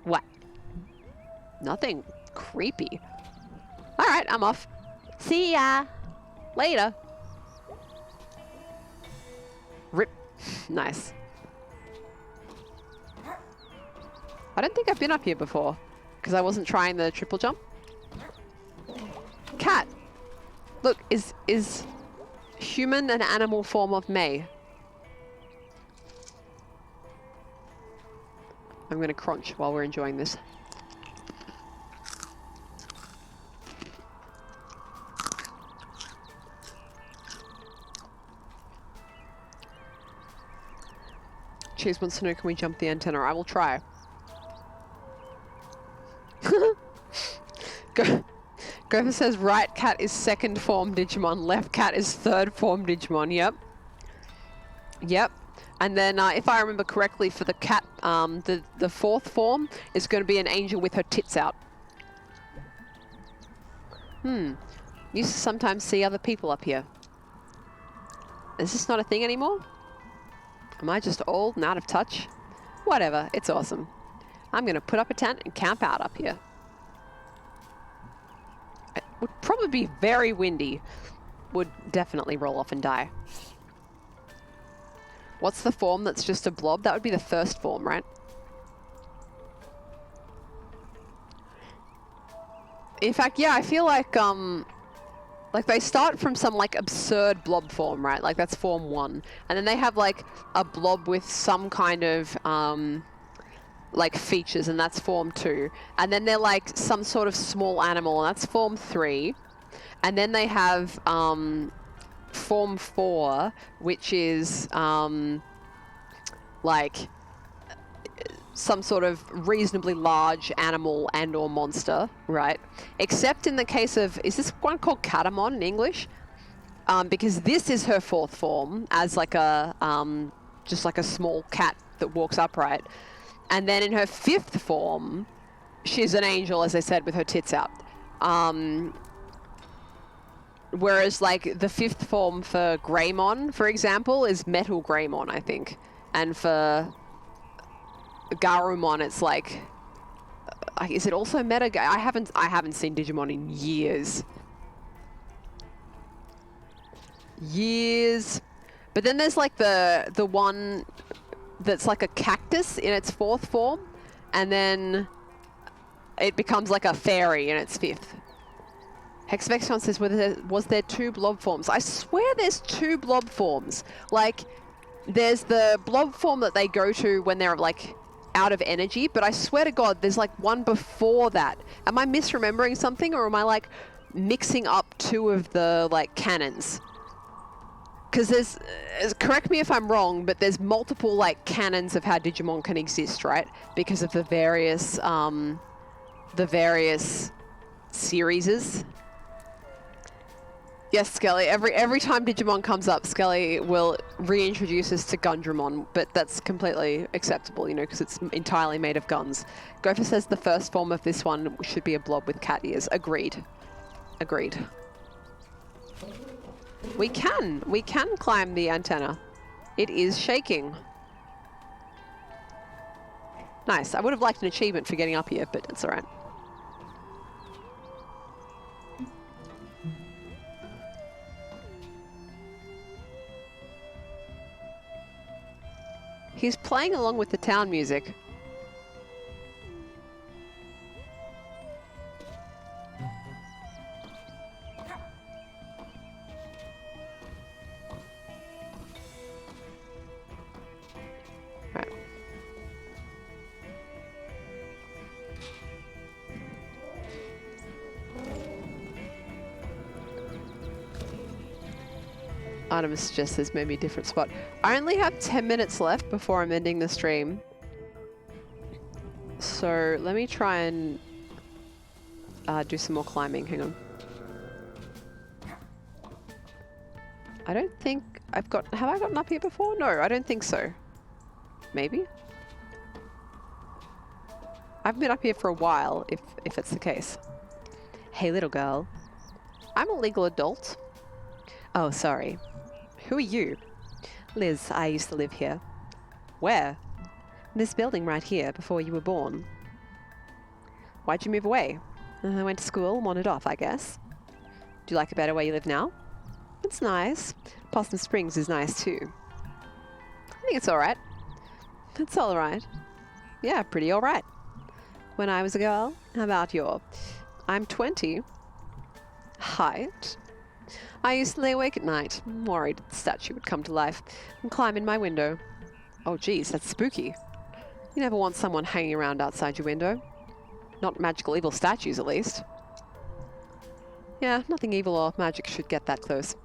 What? Nothing creepy. All right, I'm off. See ya! Later. Rip. Nice. I don't think I've been up here before because I wasn't trying the triple jump. Cat. Look, is human an animal form of Mae? I'm going to crunch while we're enjoying this. Cheese wants to know, can we jump the antenna? I will try. Gopher says right cat is second form Digimon, left cat is third form Digimon. Yep. Yep. And then if I remember correctly, for the cat, the fourth form is going to be an angel with her tits out. Used to sometimes see other people up here. Is this not a thing anymore? Am I just old and out of touch? Whatever, it's awesome. I'm going to put up a tent and camp out up here. It would probably be very windy. Would definitely roll off and die. What's the form that's just a blob? That would be the first form, right? In fact, yeah, I feel like Like, they start from some, like, absurd blob form, right? Like, that's form 1. And then they have, like, a blob with some kind of, like, features, and that's form 2. And then they're, like, some sort of small animal, and that's form 3. And then they have, form 4, which is, like, some sort of reasonably large animal and or monster, right? Except in the case of, is this one called Catamon in English? Because this is her 4th form as like a, just like a small cat that walks upright. And then in her 5th form, she's an angel, as I said, with her tits out. Whereas like the 5th form for Greymon, for example, is Metal Greymon, I think. And for Garumon, it's like, is it also Meta? I haven't seen Digimon in years. But then there's like the one that's like a cactus in its 4th form, and then it becomes like a fairy in its 5th. Hexvexon says, was there 2 blob forms? I swear there's 2 blob forms. Like, there's the blob form that they go to when they're like out of energy, but I swear to God, there's like one before that. Am I misremembering something, or am I like mixing up 2 of the like canons? Because there's, correct me if I'm wrong, but there's multiple like canons of how Digimon can exist, right? Because of the various series. Yes, Skelly. Every time Digimon comes up, Skelly will reintroduce us to Gundramon, but that's completely acceptable, you know, because it's entirely made of guns. Gopher says the first form of this one should be a blob with cat ears. Agreed. Agreed. We can climb the antenna. It is shaking. Nice. I would have liked an achievement for getting up here, but it's all right. He's playing along with the town music. Right. Artemis suggests there's maybe a different spot. I only have 10 minutes left before I'm ending the stream. So let me try and do some more climbing. Hang on. I don't think have I gotten up here before? No, I don't think so. Maybe? I've been up here for a while, if it's the case. Hey, little girl. I'm a legal adult. Oh, sorry. Who are you? Liz, I used to live here. Where? This building right here, before you were born. Why'd you move away? I went to school, wandered off, I guess. Do you like it better where you live now? It's nice. Possum Springs is nice too. I think it's alright. It's alright. Yeah, pretty alright. When I was a girl, how about you? I'm 20. Height. I used to lay awake at night, worried the statue would come to life and climb in my window. Oh geez, that's spooky. You never want someone hanging around outside your window. Not magical evil statues, at least. Yeah, nothing evil or magic should get that close.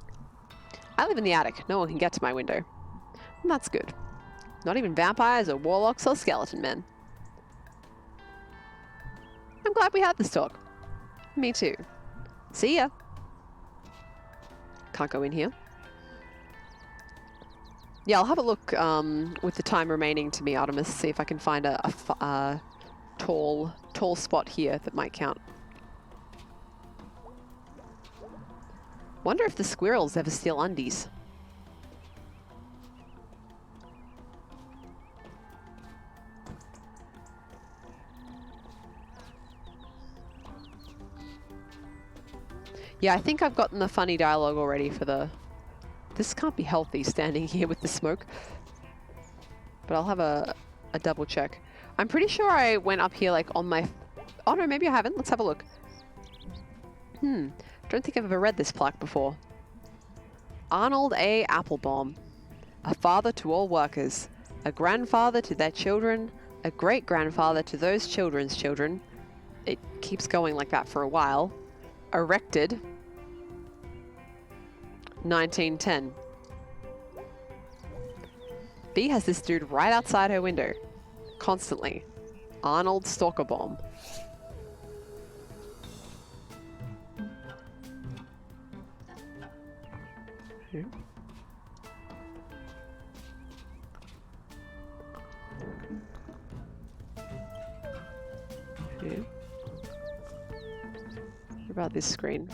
I live in the attic. No one can get to my window. And that's good. Not even vampires or warlocks or skeleton men. I'm glad we had this talk. Me too. See ya. Can't go in here. Yeah, I'll have a look with the time remaining to me, Artemis, see if I can find a tall spot here that might count. Wonder if the squirrels ever steal undies. Yeah, I think I've gotten the funny dialogue already for the... This can't be healthy, standing here with the smoke. But I'll have a double check. I'm pretty sure I went up here like on my... Oh no, maybe I haven't. Let's have a look. Don't think I've ever read this plaque before. Arnold A. Applebaum, a father to all workers, a grandfather to their children, a great-grandfather to those children's children. It keeps going like that for a while. Erected, 1910. B has this dude right outside her window, constantly. Arnold Stalkerbaum. Okay. Okay. What about this screen?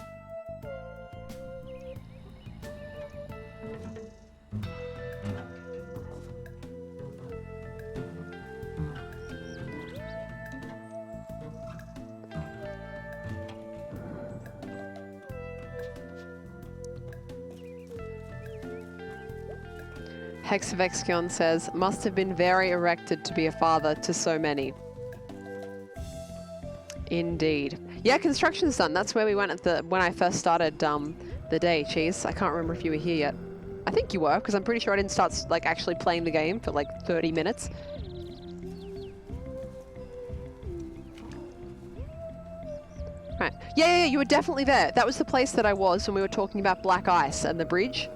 Hexavexion says, must have been very erected to be a father to so many. Indeed. Yeah, construction's done. That's where we went at when I first started the day, Cheese. I can't remember if you were here yet. I think you were, because I'm pretty sure I didn't start like actually playing the game for like 30 minutes. Right. Yeah, you were definitely there. That was the place that I was when we were talking about black ice and the bridge.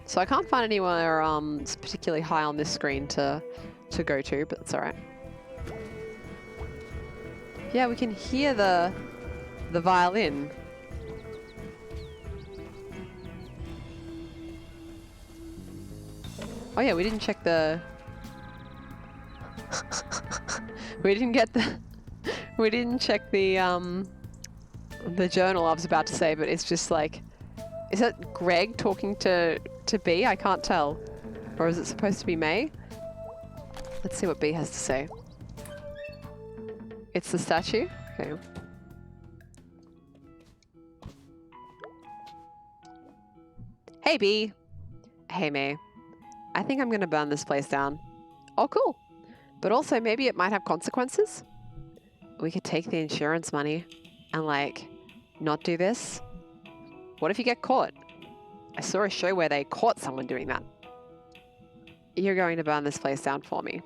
So I can't find anywhere particularly high on this screen to go to, but it's alright. Yeah, we can hear the violin. Oh yeah, we didn't check the... we didn't get the... we didn't check the journal I was about to say, but it's just like... Is that Greg talking to B? I can't tell. Or is it supposed to be Mae? Let's see what B has to say. It's the statue? Okay. Hey B! Hey Mae. I think I'm gonna burn this place down. Oh cool. But also maybe it might have consequences? We could take the insurance money and like not do this. What if you get caught? I saw a show where they caught someone doing that. You're going to burn this place down for me.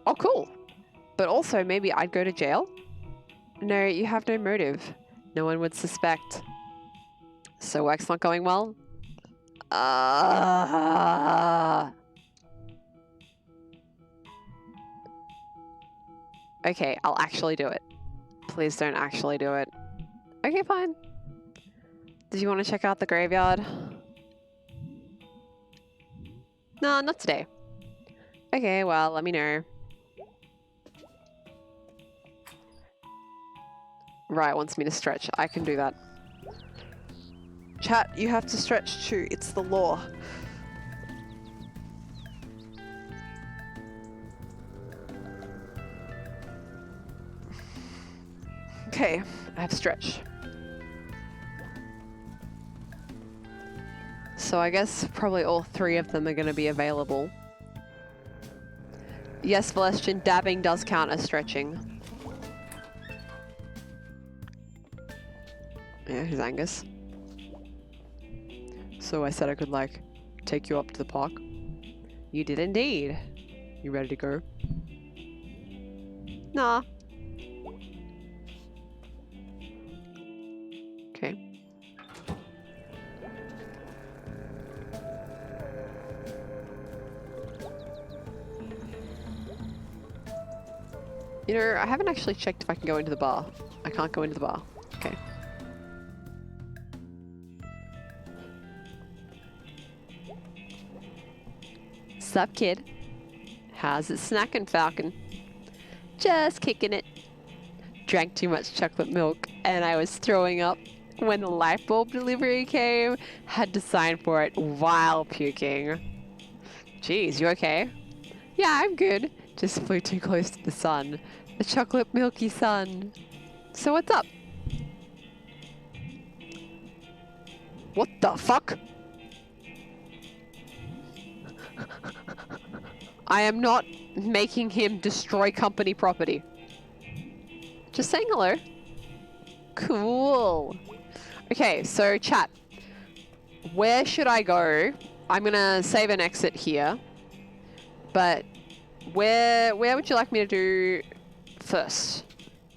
Oh, cool. But also, maybe I'd go to jail? No, you have no motive. No one would suspect. So work's not going well? Okay, I'll actually do it. Please don't actually do it. Okay, fine. Did you want to check out the graveyard? No, not today. Okay, well, let me know. Right, wants me to stretch. I can do that. Chat, you have to stretch too. It's the law. Okay, I have stretch. So I guess probably all three of them are going to be available. Yes, Celestian, dabbing does count as stretching. Yeah, here's Angus. So I said I could, like, take you up to the park. You did indeed. You ready to go? Nah. Okay. You know, I haven't actually checked if I can go into the bar. I can't go into the bar. Okay. Sup, kid? How's it snacking, Falcon? Just kicking it. Drank too much chocolate milk and I was throwing up when the light bulb delivery came. Had to sign for it while puking. Jeez, you okay? Yeah, I'm good. Just flew too close to the sun. The chocolate milky sun. So what's up? What the fuck? I am not making him destroy company property. Just saying hello. Cool. Okay, so chat. Where should I go? I'm gonna save an exit here. But where would you like me to do first?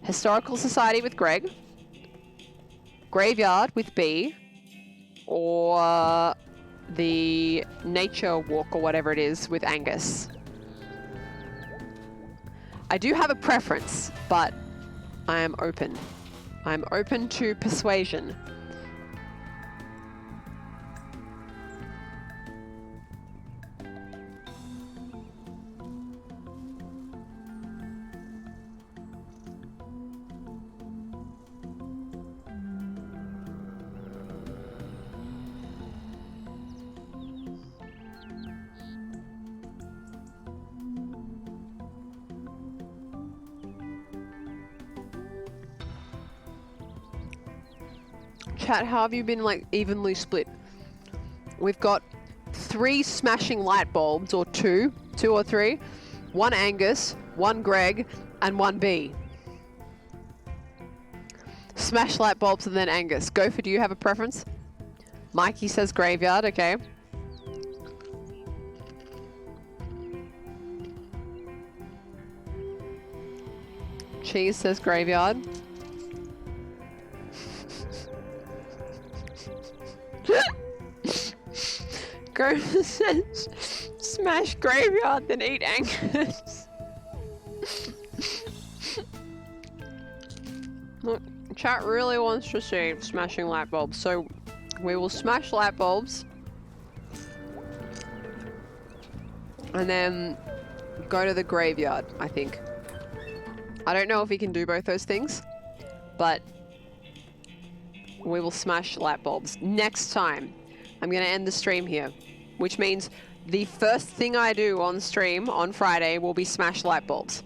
Historical Society with Greg, Graveyard with B, or the Nature Walk or whatever it is with Angus. I do have a preference, but I am open. I'm open to persuasion. Chat, how have you been like evenly split? We've got 3 smashing light bulbs, or 2 or 3, 1 Angus, 1 Greg, and 1 B. Smash light bulbs and then Angus. Gopher, do you have a preference? Mikey says Graveyard, okay. Cheese says Graveyard. Gopher says smash Graveyard, then eat Angus. Look, chat really wants to see smashing light bulbs, so we will smash light bulbs and then go to the graveyard, I think. I don't know if we can do both those things, but we will smash light bulbs. Next time, I'm going to end the stream here, which means the first thing I do on stream on Friday will be smash light bulbs.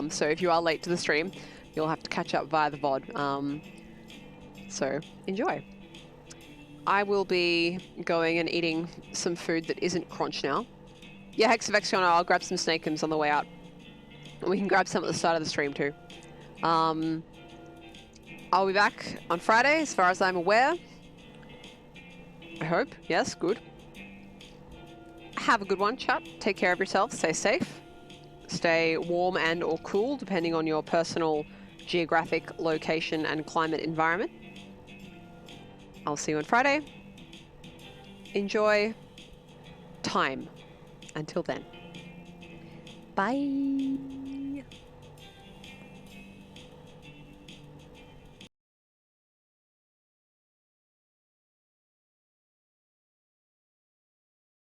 So if you are late to the stream, you'll have to catch up via the VOD. So enjoy. I will be going and eating some food that isn't crunch now. Yeah, Hexavexion, I'll grab some snakeums on the way out. And we can grab some at the start of the stream too. I'll be back on Friday, as far as I'm aware. I hope. Yes, good. Have a good one, chat. Take care of yourself. Stay safe. Stay warm and or cool, depending on your personal geographic location and climate environment. I'll see you on Friday. Enjoy time. Until then. Bye.